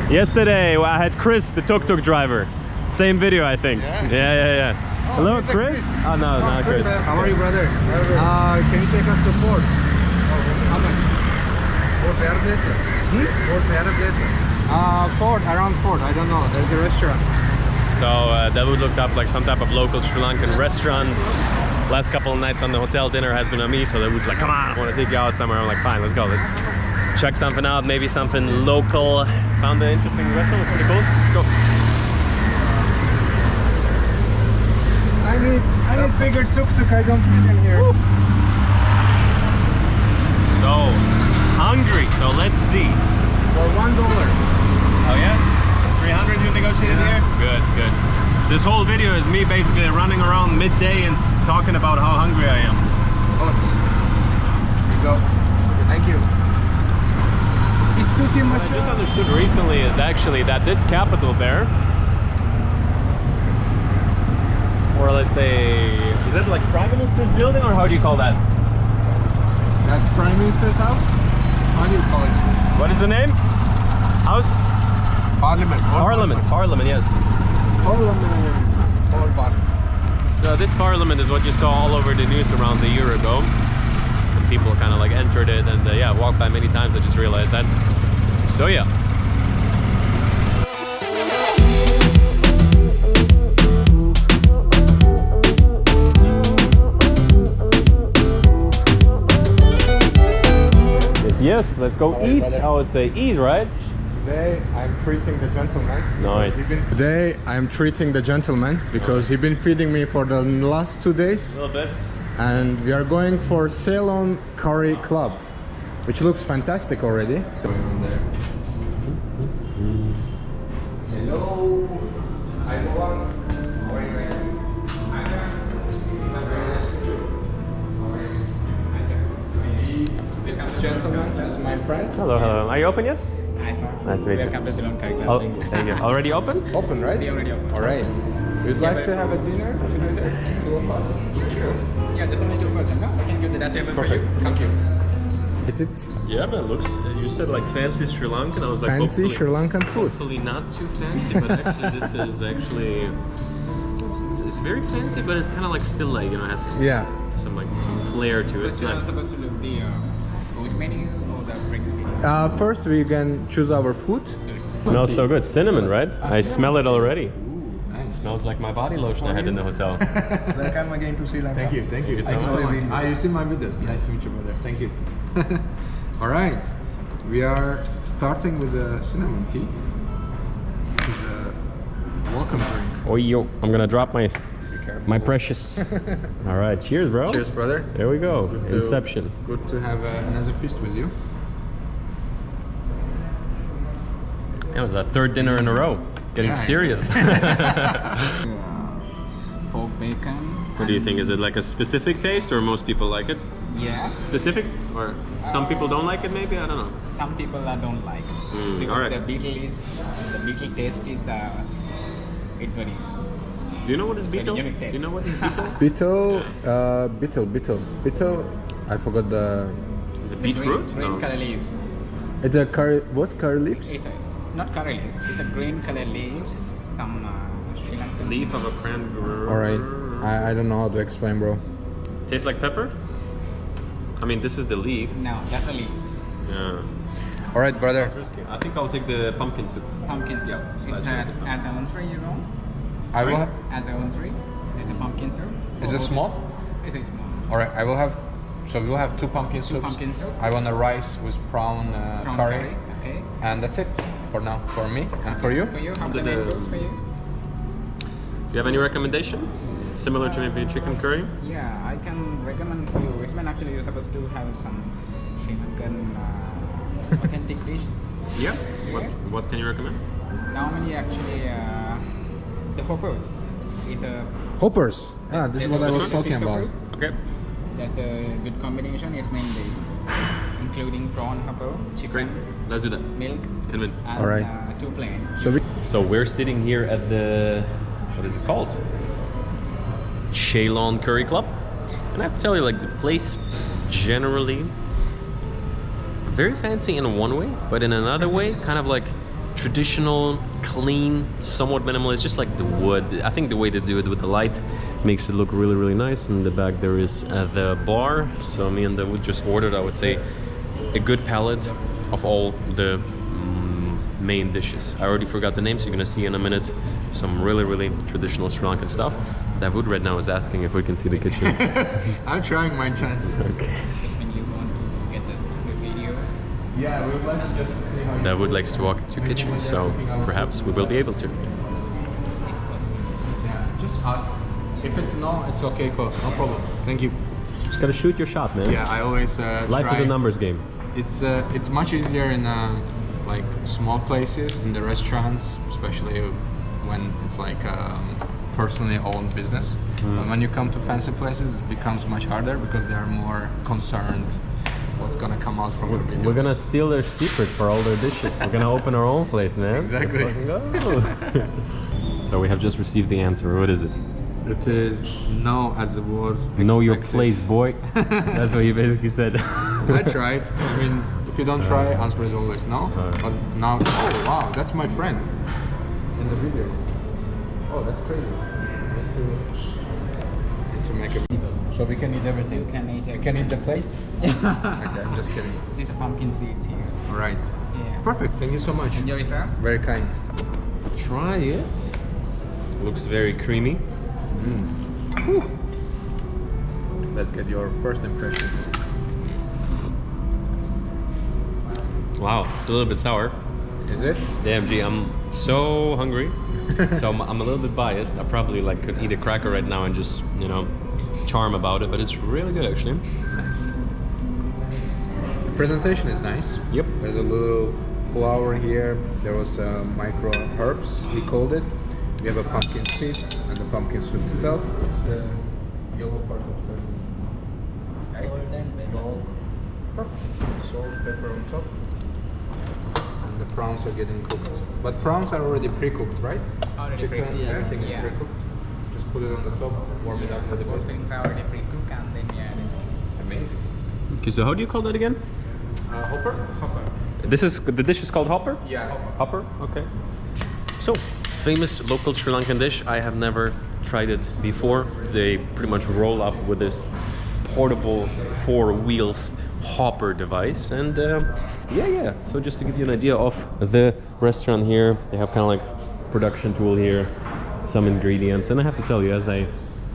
Yesterday, I had Chris, the tuk-tuk driver. Same video, I think. Yeah. Hello, here's a Chris? Oh, no, not Chris. How are you, brother? Can you take us to port? How much? Port Port, around Port, I don't know. There's a restaurant. So Davud looked up like some type of local Sri Lankan restaurant. Last couple of nights on the hotel dinner has been on me, so Davud's like, come on, I want to take you out somewhere. I'm like, fine, let's go. Let's check something out, maybe something local. Found an interesting restaurant, it's pretty cool. Let's go. I need bigger tuk-tuk, I don't fit in here. Woo. So, hungry, so let's see. For $1. Oh yeah? 300 you negotiated here? Good. This whole video is me basically running around midday and talking about how hungry I am. Boss. Here you go. Thank you. It's too much. What I just understood recently is actually that this capital there or let's say, is that like Prime Minister's building, or how do you call that? That's Prime Minister's house? How do you call it? What is the name? House? Parliament. Parliament, yes. So this parliament is what you saw all over the news around a year ago. And people kind of like entered it and yeah, walked by many times. I just realized that. So yeah. Yes, let's go eat. I would say eat, right? Today I'm treating the gentleman. Nice. Today I'm treating the gentleman because he's been feeding me for the last 2 days. A little bit. And we are going for Ceylon Curry Club, which looks fantastic already. So hello, everyone. How are you guys? This gentleman is my friend. Hello, hello. Are you open yet? Nice to meet you. Welcome to Ceylon Curry Club. Thank you. Already open? Open, right? We already open. All right. We'd like to have a dinner together, 2 of us. Sure. Yeah, just only 2 person. No, I can give the table for you. Come here. Is it Yeah, but it looks, you said like fancy Sri Lankan. I was like, fancy Sri Lankan food? hopefully not too fancy, but actually this is actually, it's very fancy, but it's kind of like still like, you know, has Yeah. some like some flair to it. First, you are supposed to look the food menu or the drinks menu. First, we can choose our food. Smells so good. Cinnamon, right? I smell it already. Smells like my body lotion I had in the hotel. Welcome again to Sri Lanka. Thank you, thank you. Thank you so much. You see my videos. Nice to meet you, brother. Thank you. All right, we are starting with a cinnamon tea. It's a welcome drink. Oh yo, I'm gonna drop my precious. All right, cheers, bro. Cheers, brother. There we go. Good to- Inception. Good to have another feast with you. That was our 3rd dinner in a row. Getting Nice. serious. Pork bacon. What do you think? Is it like a specific taste, or most people like it? Yeah. Specific, or some people don't like it? Maybe, I don't know. Some people don't like because alright. the beetle taste is it's very. Do you know what is very beetle? unique Do taste. you know what is beetle? Beetle. I forgot the. Is it beetroot? Green color leaves. It's a curry. What curry leaves? It's not curry leaves. It's a green color leaves. Some Sri Lankan Leaf of a cranberry. All right. I don't know how to explain, bro. Tastes like pepper? I mean, this is the leaf. No, that's the leaves. Yeah. All right, brother. I think I'll take the pumpkin soup. Pumpkin soup. It's as an entree, you know. I will have. As an entree, there's a pumpkin soup. Is it small? It's a small. All right. I will have. So we'll have 2 pumpkin soups. pumpkin soup. I want a rice with prawn, Prawn curry, okay. and that's it for now. For me and for you. For you, how The- can I the- goes for you? Do you have any recommendation? Similar to maybe chicken curry? Yeah, I can recommend for you. It's when actually you're supposed to have some Sri Lankan authentic dish. Yeah. What can you recommend? Normally, actually, the hoppers. It's a Hoppers. Ah, this is what I was Six talking about. hoppers. Okay. That's a good combination. It's mainly including prawn hopper, Great. chicken, Let's do that. milk, Convinced. and All right. 2 plain. So we're sitting here at the, what is it called? Ceylon Curry Club. And I have to tell you, like, the place generally very fancy in one way, but in another way, kind of like traditional, clean, somewhat minimalist, just like the wood. I think the way they do it with the light makes it look really, really nice. In the back there is the bar. So me and the wood just ordered, I would say, a good palette of all the main dishes. I already forgot the names, so you're gonna see in a minute some really, really traditional Sri Lankan stuff. Dawood right now is asking if we can see the kitchen. I'm trying my chance. Okay. When you want to get the video, Yeah, we would like to just see how. Dawood likes to walk into kitchen, so perhaps we will be able to. Yeah, just ask. If it's no, it's okay, cool. No problem. Thank you. Just gotta shoot your shot, man. Yeah, I always Life try. is a numbers game. It's much easier in like small places, in the restaurants, especially when it's like personally owned business. But when you come to fancy places, it becomes much harder because they are more concerned what's gonna come out from their videos. We're gonna steal their secrets for all their dishes. We're gonna open our own place, man. Exactly. Let's fucking go. So we have just received the answer. What is it? It is now as it was. Know your expected. place, boy. That's what you basically said. I tried. I mean, if you don't try, answer is always no. But now, oh wow, that's my friend in the video. Oh, that's crazy. Need to make a video. So we can eat everything. You can eat We everything. can eat the plates. Okay, I'm just kidding. These are pumpkin seeds here. All right. Yeah. Perfect. Thank you so much. Enjoy, sir. Very kind. Try it. Looks very creamy. Let's get your first impressions. Wow, it's a little bit sour. Is it? Damn, G, I'm so hungry. So I'm a little bit biased. I probably like could eat a cracker right now and just, you know, charm about it, but it's really good actually. Nice. The presentation is nice. Yep. There's a little flower here. There was micro herbs, he called it. We have a pumpkin seeds and the pumpkin soup itself. The yellow part of the egg. Perfect. Salt, pepper on top. And the prawns are getting cooked. But prawns are already pre-cooked, right? Already Chicken, pre-cooked, yeah. everything is Yeah. pre-cooked. Just put it on the top, warm it up a little Both bit. things are already pre-cooked and then we add it. Amazing. Okay, so how do you call that again? Hopper? Hopper. This is, the dish is called hopper? Yeah. Hopper, okay. So, famous local Sri Lankan dish. I have never tried it before. They pretty much roll up with this portable 4 wheels hopper device. And yeah. So just to give you an idea of the restaurant here, they have kind of like production tool here, some ingredients. And I have to tell you, as I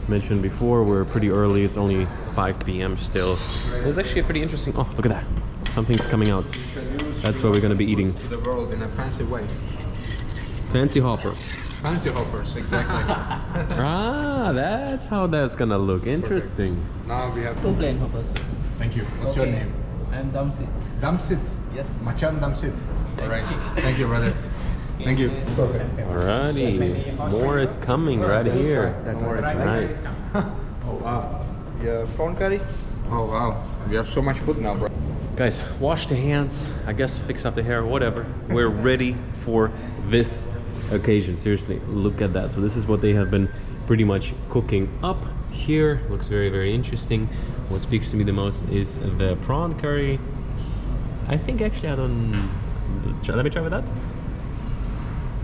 mentioned before, we're pretty early. It's only 5 p.m. still. It's actually a pretty interesting, oh, look at that. Something's coming out. That's what we're gonna be eating. To the world in a fancy way. Fancy hopper. Fancy hoppers, exactly. Ah, that's how that's gonna look. Interesting. Now we have. 2 plain hoppers. Thank you. What's your name? I'm Damsit. Damsit. Yes. Machan Damsit. All right. Thank you, brother. Thank you. Alrighty, more is coming right here. More is Nice. Oh wow. Yeah, prawn curry. Oh wow. We have so much food now, bro. Guys, wash the hands. I guess fix up the hair, whatever. We're ready for this occasion. Seriously, look at that. So this is what they have been pretty much cooking up here. Looks very, very interesting. What speaks to me the most is the prawn curry. I think actually I don't... Let me try with that.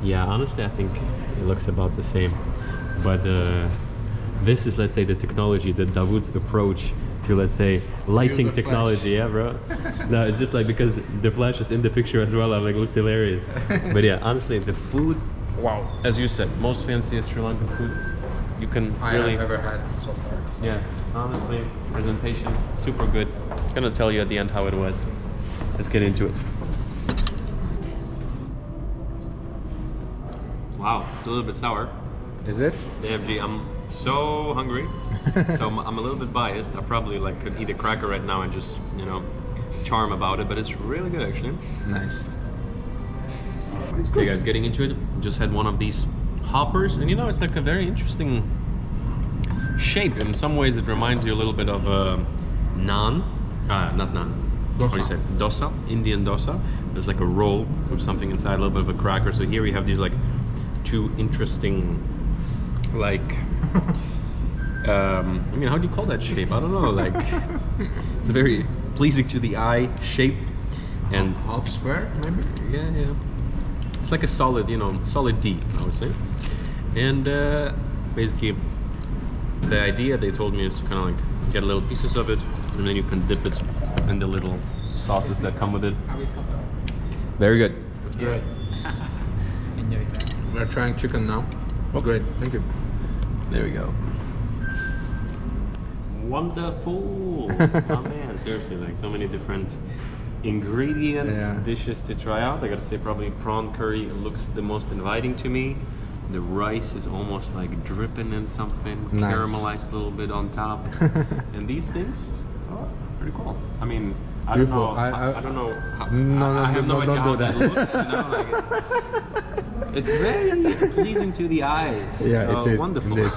Yeah, honestly, I think it looks about the same. But this is, let's say, the technology, the Dawood's approach to, let's say, lighting the technology. Yeah, bro. No, it's just like because the flash is in the picture as well. I'm like, looks hilarious. But yeah, honestly, the food, wow. As you said, most fanciest Sri Lankan food you can really have ever had so far. Yeah, honestly, presentation super good. I'm gonna tell you at the end how it was. Let's get into it. Wow, it's a little bit sour. Is it? Damn, G, I'm so hungry. So I'm a little bit biased. I probably like could eat a cracker right now and just, you know, charm about it, but it's really good actually. Nice. Okay guys, getting into it, just had one of these hoppers, and you know, it's like a very interesting shape. In some ways it reminds you a little bit of naan, not naan, what do you say, dosa, Indian dosa. There's like a roll with something inside, a little bit of a cracker. So here we have these like 2 interesting, like, I mean, how do you call that shape? I don't know, like, it's a very pleasing to the eye shape. And Half square, maybe? yeah. It's like a solid, you know, solid D, I would say. And basically, the idea they told me is to kind of like get little pieces of it, and then you can dip it in the little sauces that come with it. Very good. Great. Enjoy, sir. We're trying chicken now. Oh. Great, thank you. There we go. Wonderful. Oh man, seriously, like so many different ingredients, Yeah. dishes to try out. I gotta say, probably prawn curry looks the most inviting to me. The rice is almost like dripping in something, Nice. caramelized a little bit on top. And these things, oh, pretty cool. I mean, I Beautiful. don't know. I don't know. How, No, I have no don't idea do how that. looks, you know, like it's very pleasing to the eyes. Yeah, So it is. wonderful. Indeed.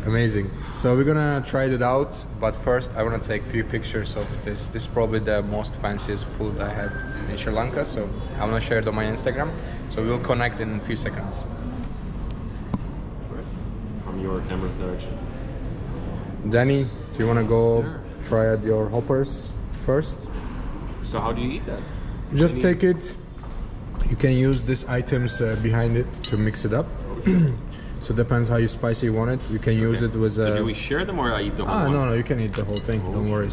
Amazing. So we're gonna try it out, but first I wanna take a few pictures of this. This is probably the most fanciest food I had in Sri Lanka, so I wanna share it on my Instagram. So we'll connect in a few seconds. From your camera's direction. Danny, do you want to go Sure. try out your hoppers first? So how do you eat that? Just take it. You can use these items behind it to mix it up. So depends how you spicy you want it. You can use it with. So do we share them or I eat the whole one? No, you can eat the whole thing. Don't worry.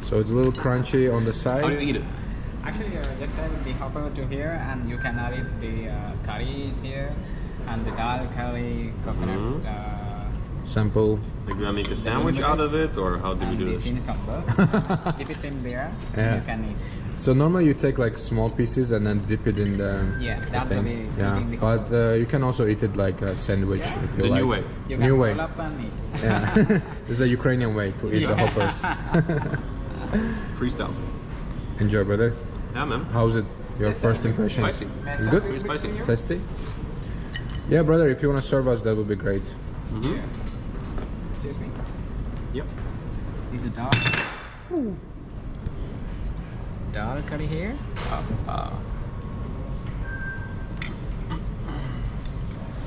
So it's a little crunchy on the sides. How do you eat it? Actually, just add the hopper to here, and you can add it the curry is here, and the dal curry, coconut. Sample. Like, do I make a sandwich out of it, or how do we do this? Dip it in there, Yeah. and you can eat. So normally you take like small pieces and then dip it in the. Yeah, that's the thing. way. Yeah, eating the but hoppers. you can also eat it like a sandwich if you The like. new way. You can New way. roll up and eat. Yeah, this is a Ukrainian way to eat the hoppers. Freestyle. Enjoy, brother. Yeah, man. How's it? Your first impressions? Spicy. It's good. Pretty spicy. Tasty. Yeah, brother. If you want to serve us, that would be great. Excuse me. Yep. This is dal. Dal curry here.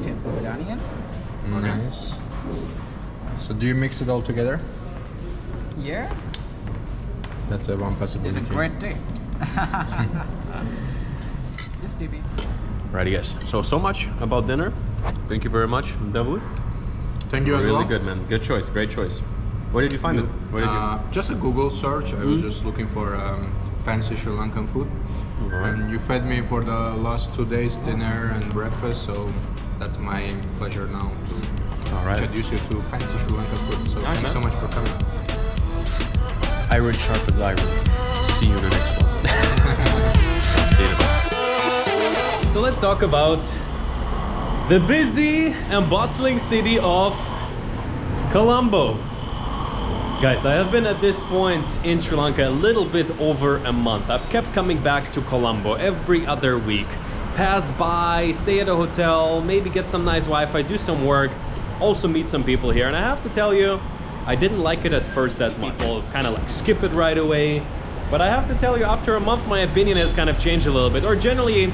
Tempered with onion. Nice. So do you mix it all together? Yeah, That's a one it's possibility. a great taste. Just dip it. Righty, guys. So much about dinner. Thank you very much, Davud. Thank you as Really well. good, man. Good choice. Great choice. Where did you find it? Where did you? Just a Google search. I was just looking for fancy Sri Lankan food, and you fed me for the last 2 days dinner and breakfast. So that's my pleasure now to All right. introduce you to fancy Sri Lankan food. So Nice, thanks so man. much for coming. Iron sharpens iron. See you in the next one. So let's talk about the busy and bustling city of Colombo. Guys, I have been at this point in Sri Lanka a little bit over a month. I've kept coming back to Colombo every other week. Pass by, stay at a hotel, maybe get some nice Wi-Fi, do some work, also meet some people here. And I have to tell you, I didn't like it at first that people kind of like skip it right away. But I have to tell you, after a month, my opinion has kind of changed a little bit. Or generally,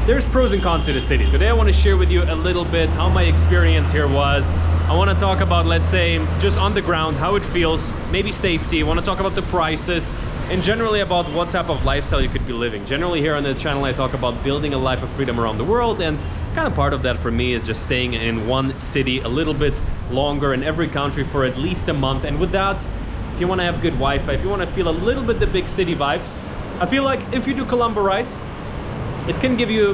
there's pros and cons to the city. Today I want to share with you a little bit how my experience here was. I want to talk about, let's say, just on the ground, how it feels, maybe safety. I want to talk about the prices, and generally about what type of lifestyle you could be living. Generally here on the channel I talk about building a life of freedom around the world, and kind of part of that for me is just staying in one city a little bit longer in every country for at least a month. And with that, if you want to have good Wi-Fi, if you want to feel a little bit the big city vibes, I feel like if you do Colombo right, it can give you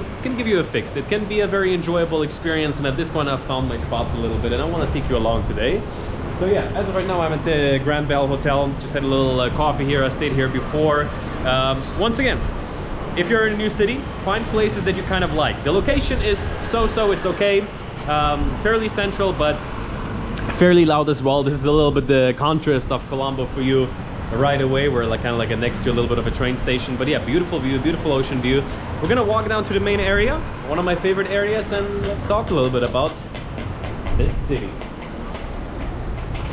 a fix. It can be a very enjoyable experience, and at this point I've found my spots a little bit, and I want to take you along today. So yeah, as of right now I'm at the Grand Bell Hotel. Just had a little coffee here. I stayed here before. Once again, if you're in a new city, find places that you kind of like. The location is so-so, it's okay. Fairly central, but fairly loud as well. This is a little bit the contrast of Colombo for you right away. We're like kind of like next to a little bit of a train station, but yeah, beautiful view, beautiful ocean view. We're gonna walk down to the main area, one of my favorite areas, and let's talk a little bit about this city.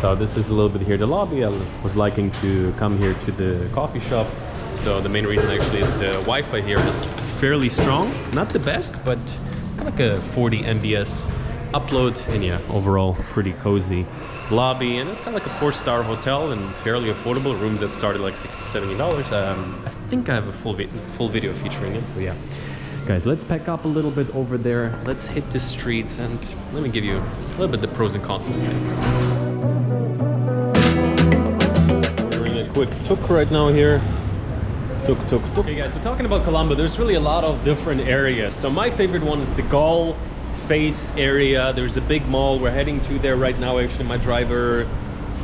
So this is a little bit here the lobby. I was liking to come here to the coffee shop. So the main reason actually is the Wi-Fi here is fairly strong. Not the best, but like a 40 Mbps upload, and yeah, overall pretty cozy lobby, and it's kind of like a 4-star hotel and fairly affordable. Rooms that start at like $60–70. I think I have a full video featuring it. So yeah, guys, let's pack up a little bit over there. Let's hit the streets, and let me give you a little bit the pros and cons. Let's say. We're in a quick tuk right now here. Tuk. Okay, guys, so talking about Colombo, there's really a lot of different areas. So my favorite one is the Galle face area. There's a big mall we're heading to there right now. Actually, my driver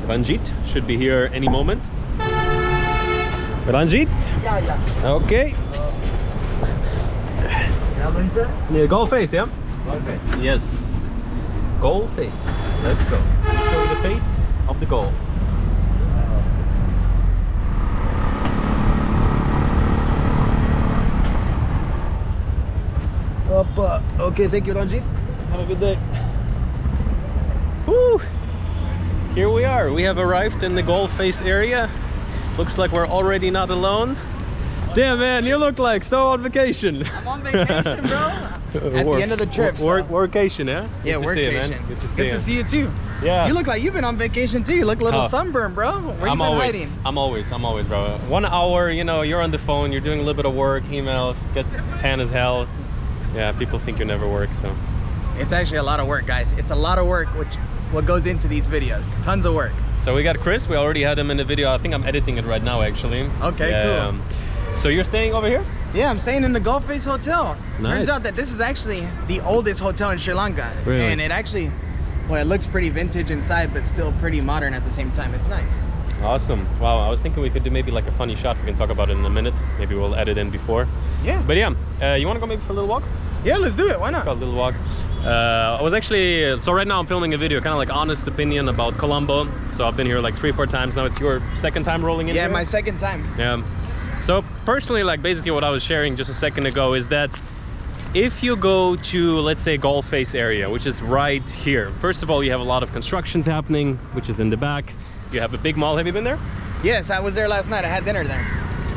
Ranjit should be here any moment. Ranjit? Yeah. Okay. Yeah, Galle face, yeah? Galle face. Yes. Galle face. Let's go. Show you the face of the Galle. Okay, thank you, Ranjit. Have a good day. Woo! Here we are. We have arrived in the Galle face area. Looks like we're already not alone. Damn, man, you look like so on vacation. I'm on vacation, bro. At the end of the trip. Workation, yeah? Yeah, workation. Good to see you too. Yeah. You look like you've been on vacation too. You look a little sunburned, bro. Where you been hiding? I'm always, bro. 1 hour, you know, you're on the phone, you're doing a little bit of work, emails, get tan as hell. Yeah, people think you never work, so. It's actually a lot of work, guys. It's a lot of work, what goes into these videos. Tons of work. So we got Chris. We already had him in the video. I think I'm editing it right now, actually. Okay, cool. So you're staying over here? Yeah, I'm staying in the Gulf Face Hotel. Nice. Turns out that this is actually the oldest hotel in Sri Lanka. Really? And it actually, well, it looks pretty vintage inside, but still pretty modern at the same time. It's nice. Awesome. Wow, I was thinking we could do maybe like a funny shot. We can talk about it in a minute. Maybe we'll edit in before. Yeah. But yeah, you want to go maybe for a little walk? Yeah, let's do it. Why not? Let's go a little walk. I was actually, so right now I'm filming a video, kind of like honest opinion about Colombo. So I've been here like 3 or 4 times now. It's your second time rolling in Yeah, here? my second time. Yeah. So personally, like basically what I was sharing just a second ago is that if you go to, let's say, Gulf Face area, which is right here, first of all, you have a lot of constructions happening, which is in the back. You have a big mall. Have you been there? Yes, I was there last night. I had dinner there.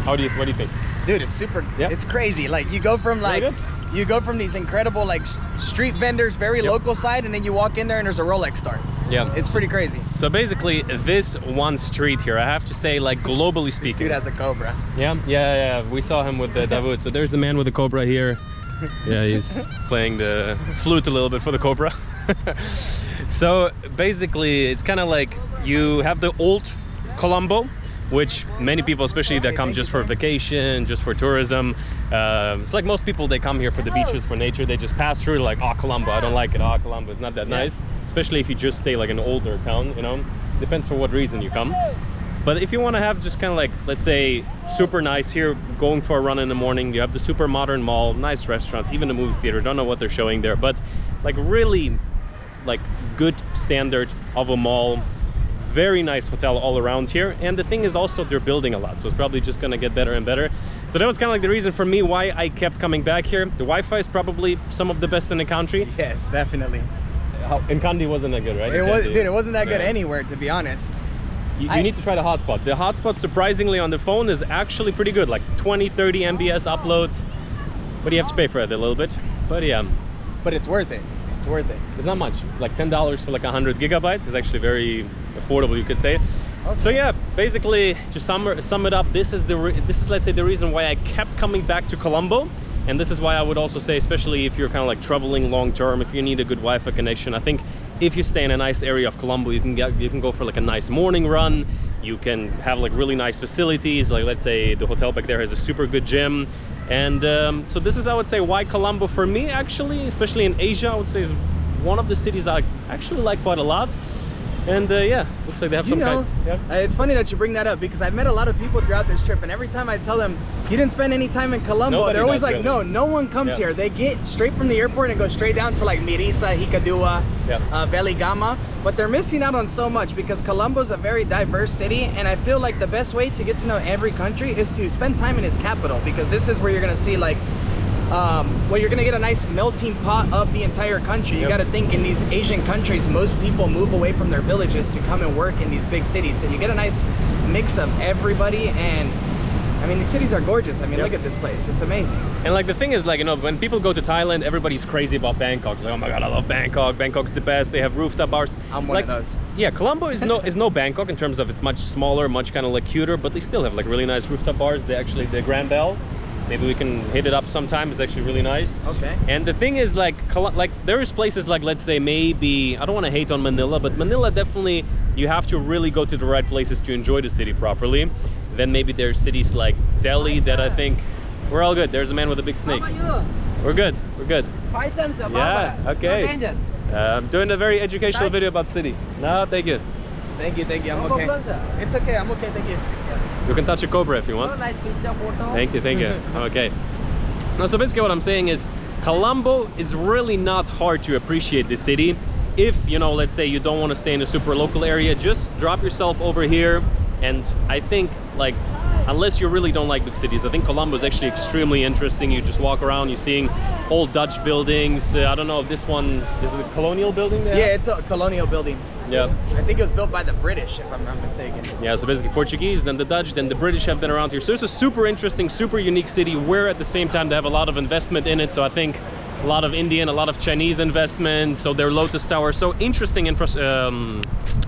What do you think? Dude, it's super, Yeah. it's crazy. Like you go from like, Really you go from these incredible like street vendors, very local side, and then you walk in there and there's a Rolex store. Yeah. It's pretty crazy. So basically this one street here, I have to say, like globally speaking. This dude has a Cobra. Yeah. We saw him with the Dawood. So there's the man with the Cobra here. Yeah, he's playing the flute a little bit for the Cobra. So basically it's kind of like you have the old Colombo, which many people, especially that come just for vacation, just for tourism, it's like most people, they come here for the beaches, for nature, they just pass through like, oh, Colombo, I don't like it, oh, Colombo is not that nice, especially if you just stay like an older town, you know, depends for what reason you come. But if you want to have just kind of like, let's say, super nice here, going for a run in the morning, you have the super modern mall, nice restaurants, even the movie theater, don't know what they're showing there, but like really like good standard of a mall, very nice hotel all around here. And the thing is also they're building a lot, so it's probably just gonna get better and better. So that was kind of like the reason for me why I kept coming back here. The Wi-Fi is probably some of the best in the country. Yes, definitely. In Kandy wasn't that good, right? Dude, it wasn't that good anywhere, to be honest. You need to try the hotspot. The hotspot, surprisingly, on the phone is actually pretty good, like 20-30 MBs upload, but you have to pay for it a little bit. But yeah, but it's worth it. It's worth it. It's not much, like $10 for like 100 gigabytes is actually very affordable, you could say. Okay. So yeah, basically to sum it up, this is let's say the reason why I kept coming back to Colombo. And this is why I would also say, especially if you're kind of like traveling long term, if you need a good Wi-Fi connection, I think if you stay in a nice area of Colombo, you can go for like a nice morning run. You can have like really nice facilities, like let's say the hotel back there has a super good gym. And so this is, I would say, why Colombo for me actually, especially in Asia, I would say is one of the cities I actually like quite a lot. And yeah, looks like they have some kind. Yeah. It's funny that you bring that up because I've met a lot of people throughout this trip, and every time I tell them you didn't spend any time in Colombo, they're always like, no one comes here. They get straight from the airport and go straight down to like Mirisa, Hikadua, Veligama, but they're missing out on so much because Colombo's a very diverse city, and I feel like the best way to get to know every country is to spend time in its capital, because this is where you're gonna see like well, you're gonna get a nice melting pot of the entire country. You gotta think, in these Asian countries, most people move away from their villages to come and work in these big cities. So you get a nice mix of everybody, and I mean, these cities are gorgeous. I mean, look at this place, it's amazing. And like the thing is, like, you know, when people go to Thailand, everybody's crazy about Bangkok. It's like, oh my god, I love Bangkok. Bangkok's the best. They have rooftop bars. I'm one of those. Yeah, Colombo is no Bangkok in terms of it's much smaller, much kind of like cuter, but they still have like really nice rooftop bars. They actually, the Grand Bell, maybe we can hit it up sometime. It's actually really nice. Okay. And the thing is, like there is places like, let's say, maybe, I don't want to hate on Manila, but Manila definitely, you have to really go to the right places to enjoy the city properly. Then maybe there's cities like Delhi that I think, we're all good. There's a man with a big snake. We're good, we're good. Pythons, yeah, okay. I'm doing a very educational video about the city. No, thank you. Thank you, I'm okay. It's okay, I'm okay, thank you. You can touch a cobra if you want. Nice picture, photo. Thank you, I'm okay. Now, so basically what I'm saying is, Colombo is really not hard to appreciate the city. If, you know, let's say you don't want to stay in a super local area, just drop yourself over here. And I think, like, unless you really don't like big cities. I think Colombo is actually extremely interesting. You just walk around, you're seeing old Dutch buildings. I don't know if this one is a colonial building there. Yeah, it's a colonial building. Yeah, I think it was built by the British, if I'm not mistaken. yeah, so basically Portuguese, then the Dutch, then the British have been around here. So it's a super interesting, super unique city, where at the same time they have a lot of investment in it. So I think a lot of Indian, a lot of Chinese investment. So their Lotus Tower, so interesting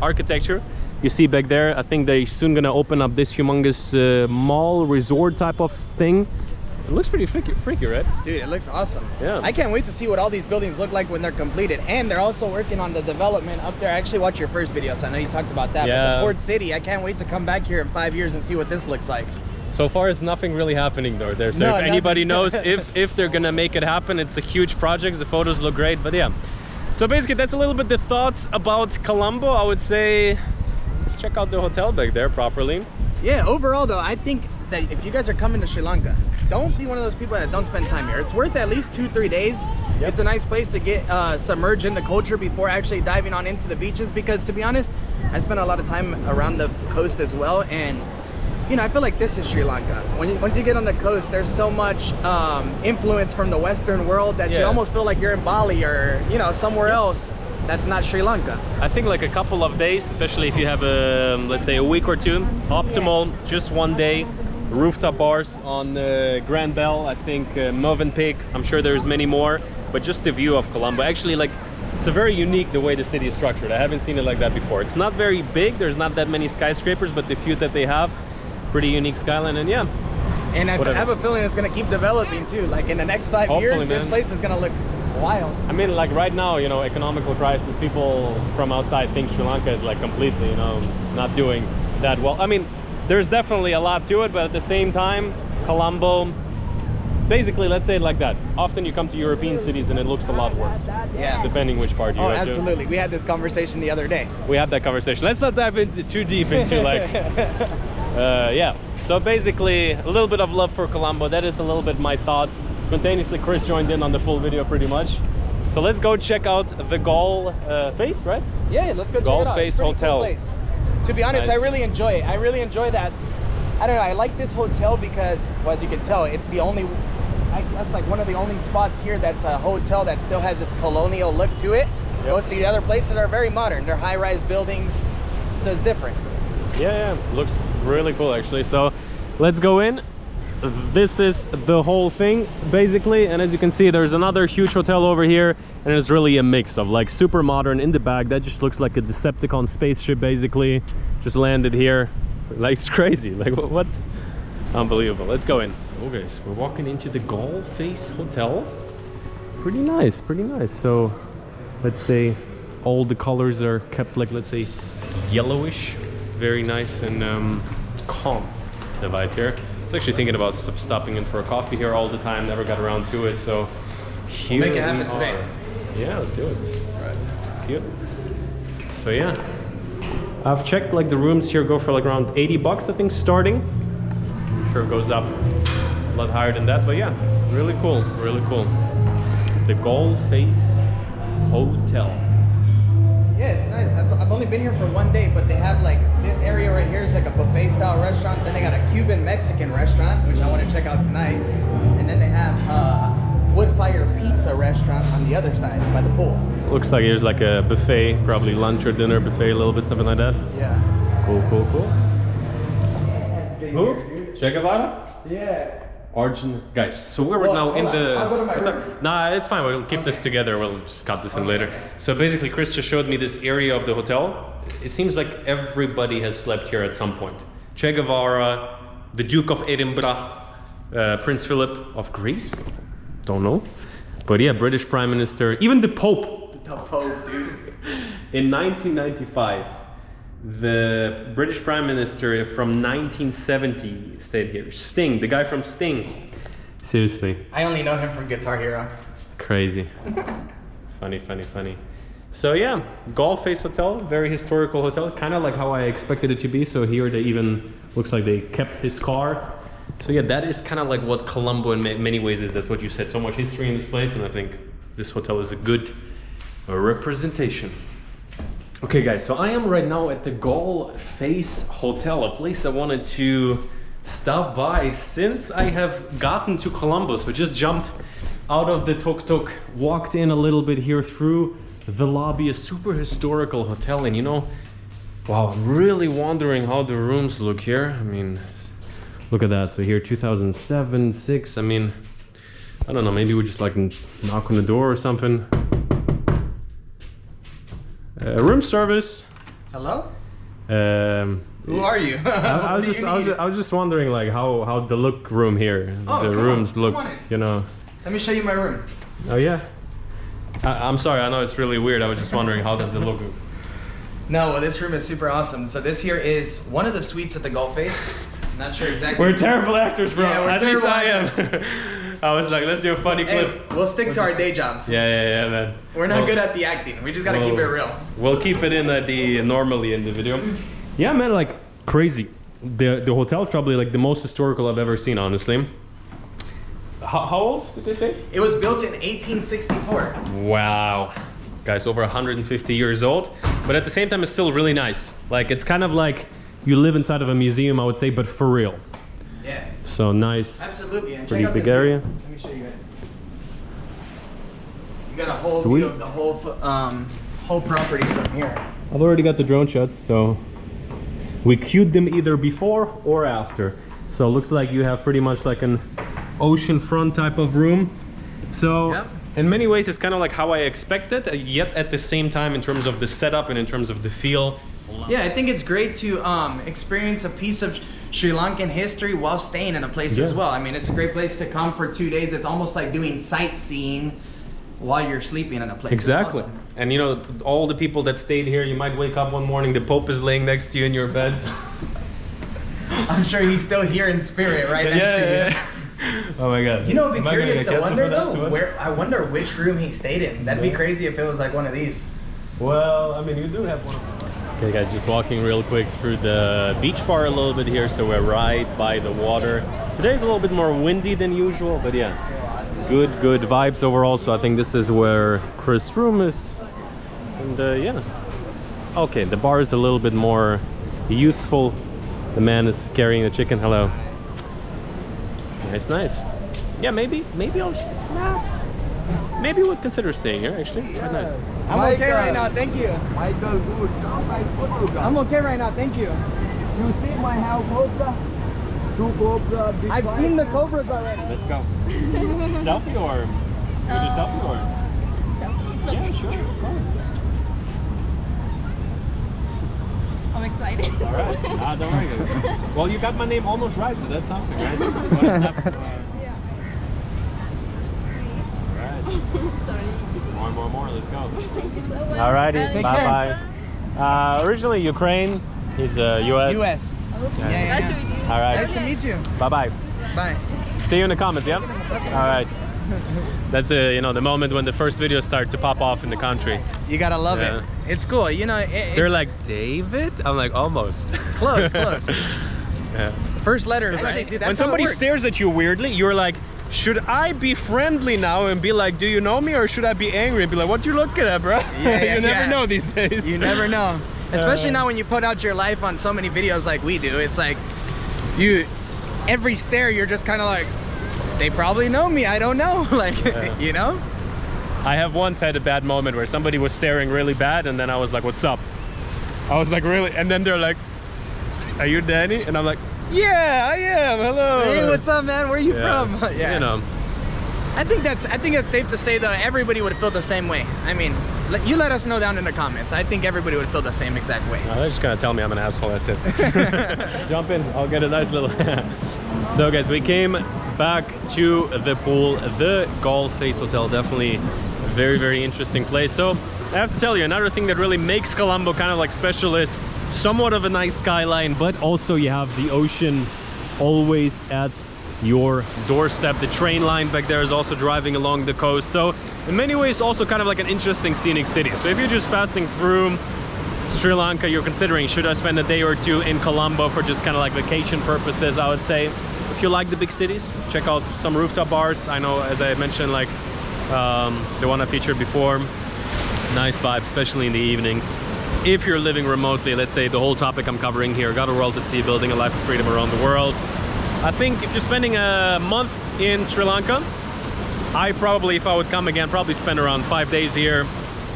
architecture. You see back there, I think they're soon gonna open up this humongous mall resort type of thing. It looks pretty freaky, right? Dude, it looks awesome. Yeah. I can't wait to see what all these buildings look like when they're completed. And they're also working on the development up there. I actually watched your first video, so I know you talked about that. Yeah. But the Port City, I can't wait to come back here in 5 years and see what this looks like. So far, it's nothing really happening though there. So no, if anybody knows if they're gonna make it happen, it's a huge project. The photos look great, but yeah. So basically, that's a little bit the thoughts about Colombo. I would say, let's check out the hotel back there properly. Yeah, overall though, I think that if you guys are coming to Sri Lanka, don't be one of those people that don't spend time here. It's worth at least 2-3 days. Yep. It's a nice place to get submerged in the culture before actually diving on into the beaches, because to be honest, I spent a lot of time around the coast as well, and you know, I feel like this is Sri Lanka. Once you get on the coast, there's so much influence from the Western world that you almost feel like you're in Bali or, you know, somewhere else that's not Sri Lanka. I think like a couple of days, especially if you have a, let's say a week or two, optimal, just one day. Rooftop bars on Grand Bell, I think Movenpick, I'm sure there's many more, but just the view of Colombo. Actually, like, it's a very unique the way the city is structured. I haven't seen it like that before. It's not very big, there's not that many skyscrapers, but the few that they have, pretty unique skyline, and yeah. And I have a feeling it's gonna keep developing too. Like in the next 5 years, this place is gonna look wild. I mean, like right now, you know, economical crisis, people from outside think Sri Lanka is like completely, you know, not doing that well. I mean, there's definitely a lot to it, but at the same time, Colombo, basically, let's say it like that. Often you come to European cities and it looks a lot worse. Yeah. Depending which part you go to. Absolutely. We had this conversation the other day. We had that conversation. Let's not dive into too deep into like, yeah. So basically, a little bit of love for Colombo. That is a little bit my thoughts. Spontaneously, Chris joined in on the full video pretty much. So let's go check out the Galle Face, right? Yeah, let's go check it out. Galle Face Hotel. Cool place. To be honest, nice. I really enjoy it. I really enjoy that. I don't know, I like this hotel because, well, as you can tell, it's the only, that's like one of the only spots here that's a hotel that still has its colonial look to it. Yep. Most of the other places are very modern. They're high-rise buildings, so it's different. Yeah, looks really cool actually. So let's go in. This is the whole thing basically, and as you can see, there's another huge hotel over here, and it's really a mix of like super modern in the back. That just looks like a Decepticon spaceship basically, just landed here. Like, it's crazy, like what? Unbelievable. Let's go in. So guys, we're walking into the Galle Face Hotel. Pretty nice, pretty nice. So let's say all the colors are kept, like, let's say yellowish. Very nice and calm, the vibe here. I was actually thinking about stopping in for a coffee here all the time, never got around to it, so here we'll make it happen today. Yeah, let's do it. Right. Cute. So yeah, I've checked, like, the rooms here go for like around 80 bucks, I think, starting. I'm sure it goes up a lot higher than that, but yeah, really cool, really cool. The Galle Face Hotel. Yeah, it's nice. I've only been here for 1 day, but they have like this area right here is like a buffet style restaurant. Then they got a Cuban Mexican restaurant, which I want to check out tonight. And then they have a wood fire pizza restaurant on the other side by the pool. Looks like there's like a buffet, probably lunch or dinner buffet, a little bit, something like that. Yeah. Cool, cool, cool. Who? Che Guevara? Yeah. Argent guys, so we're now in the... I'll go to my room. Nah, it's fine, we'll keep this together, we'll just cut this in later. So basically, Chris just showed me this area of the hotel. It seems like everybody has slept here at some point. Che Guevara, the Duke of Edinburgh, Prince Philip of Greece, don't know. But yeah, British Prime Minister, even the Pope. The Pope, dude. In 1995, the British Prime Minister from 1970 stayed here. Sting, the guy from Sting. Seriously. I only know him from Guitar Hero. Crazy. Funny, funny, funny. So yeah, Galle Face Hotel, very historical hotel, kind of like how I expected it to be. So here they even, looks like they kept his car. So yeah, that is kind of like what Colombo in many ways is. That's what you said, so much history in this place, and I think this hotel is a good representation. Okay guys, so I am right now at the Galle Face Hotel, a place I wanted to stop by since I have gotten to Colombo. So just jumped out of the tuk-tuk, walked in a little bit here through the lobby, a super historical hotel, and you know, wow, I'm really wondering how the rooms look here. I mean, look at that. So here 2007, 6, I mean, I don't know, maybe we just like knock on the door or something. Room service. Hello? Who are you? I was just wondering like how the look room here, the rooms look, you know. Let me show you my room. Oh yeah. I'm sorry, I know it's really weird. I was just wondering how does it look. No, well, this room is super awesome. So this here is one of the suites at the Galle. Not sure exactly. We're terrible actors, bro. Yeah, we're At least I am. I was like, let's do a funny clip. We'll stick to our day jobs. Yeah, man. We're not good at the acting. We just gotta keep it real. We'll keep it in normally in the video. Yeah, man, like crazy. The hotel is probably like the most historical I've ever seen, honestly. How old did they say? It was built in 1864. Wow. Guys, over 150 years old. But at the same time, it's still really nice. Like, it's kind of like you live inside of a museum, I would say, but for real. Yeah. So nice. Absolutely. And pretty big area. Let me show you guys. You got a whole Sweet. view of the whole property from here. I've already got the drone shots, so we cued them either before or after. So it looks like you have pretty much like an oceanfront type of room. So yep. In many ways it's kind of like how I expected, yet at the same time in terms of the setup and in terms of the feel. Yeah, I think it's great to experience a piece of Sri Lankan history while staying in a place as well. I mean, it's a great place to come for 2 days. It's almost like doing sightseeing while you're sleeping in a place. Exactly. Awesome. And you know, all the people that stayed here, you might wake up one morning, the Pope is laying next to you in your beds. I'm sure he's still here in spirit right next to you. Oh my god. You know, I'd be curious to wonder though, I wonder which room he stayed in. That'd be crazy if it was like one of these. Well, I mean, you do have one. Okay guys, just walking real quick through the beach bar a little bit here, so we're right by the water. Today's a little bit more windy than usual, but yeah, good vibes overall. So I think this is where Chris' room is, and yeah. Okay, the bar is a little bit more youthful. The man is carrying the chicken. Hello. Nice. Yeah, maybe I'll maybe we'll consider staying here. Actually, it's quite nice. I'm okay right now, thank you. Michael, good. Nice photo. I'm okay right now, thank you. You see my house cobra? 2 cobra. I've seen the cobras already. Let's go. Selfie or? Do selfie or? Selfie. Yeah, sure, of course. I'm excited. All right. Don't worry. Well, you got my name almost right, so that's something, right? What is that? Yeah. All right. Sorry. More. Let's go. Thank you so much. Alrighty. Bye. Originally Ukraine. He's US. US. Okay. Nice to meet you. All right. Nice to meet you. Bye. Bye. See you in the comments. Yeah. All right. That's you know, the moment when the first videos start to pop off in the country. You gotta love it. It's cool. You know, they're like, David? I'm like, almost. Close. Yeah. First letter is right. Dude, when somebody stares at you weirdly, you're like, should I be friendly now and be like, do you know me, or should I be angry and be like, what you looking at, bro? You never know these days. You never know. Especially now when you put out your life on so many videos like we do. It's like, every stare, you're just kind of like, they probably know me, I don't know. Like, you know? I have once had a bad moment where somebody was staring really bad, and then I was like, what's up? I was like, really? And then they're like, are you Danny? And I'm like, yeah, I am, hello. Hey, what's up, man? Where are you from? You know. I think it's safe to say though, everybody would feel the same way. I mean, you let us know down in the comments. I think everybody would feel the same exact way. They're just gonna tell me I'm an asshole, that's it. Jump in, I'll get a nice little... So guys, we came back to the pool. The Galle Hotel, definitely a very, very interesting place. So I have to tell you, another thing that really makes Colombo kind of like special is somewhat of a nice skyline, but also you have the ocean always at your doorstep. The train line back there is also driving along the coast. So in many ways also kind of like an interesting scenic city. So if you're just passing through Sri Lanka, you're considering, should I spend a day or two in Colombo for just kind of like vacation purposes, I would say. If you like the big cities, check out some rooftop bars. I know, as I mentioned, like the one I featured before, nice vibe, especially in the evenings. If you're living remotely, let's say the whole topic I'm covering here, got a world to see, building a life of freedom around the world, I think if you're spending a month in Sri Lanka, I probably, if I would come again, probably spend around 5 days here,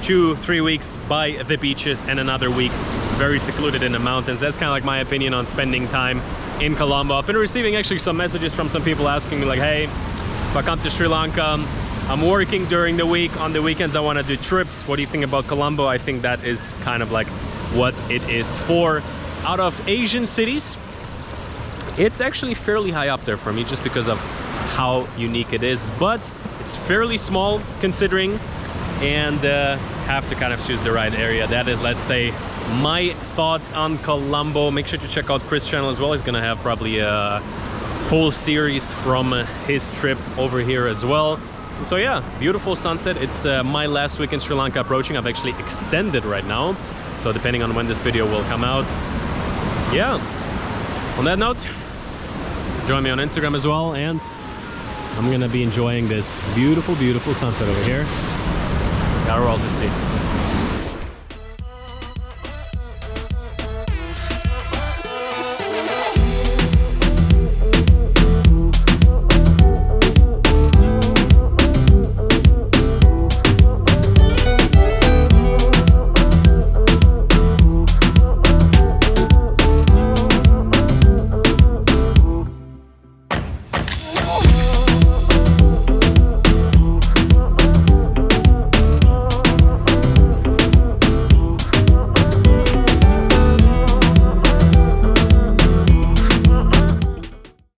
2-3 weeks by the beaches, and another week very secluded in the mountains. That's kind of like my opinion on spending time in Colombo. I've been receiving actually some messages from some people asking me like, hey, if I come to Sri Lanka, I'm working during the week, on the weekends I want to do trips, what do you think about Colombo? I think that is kind of like what it is for. Out of Asian cities, it's actually fairly high up there for me just because of how unique it is, but it's fairly small considering, and have to kind of choose the right area. That is, let's say, my thoughts on Colombo. Make sure to check out Chris' channel as well. He's gonna have probably a full series from his trip over here as well. So yeah, beautiful sunset. It's my last week in Sri Lanka approaching. I've actually extended right now, so depending on when this video will come out. Yeah, on that note, join me on Instagram as well, and I'm gonna be enjoying this beautiful, beautiful sunset over here. Got it all to see.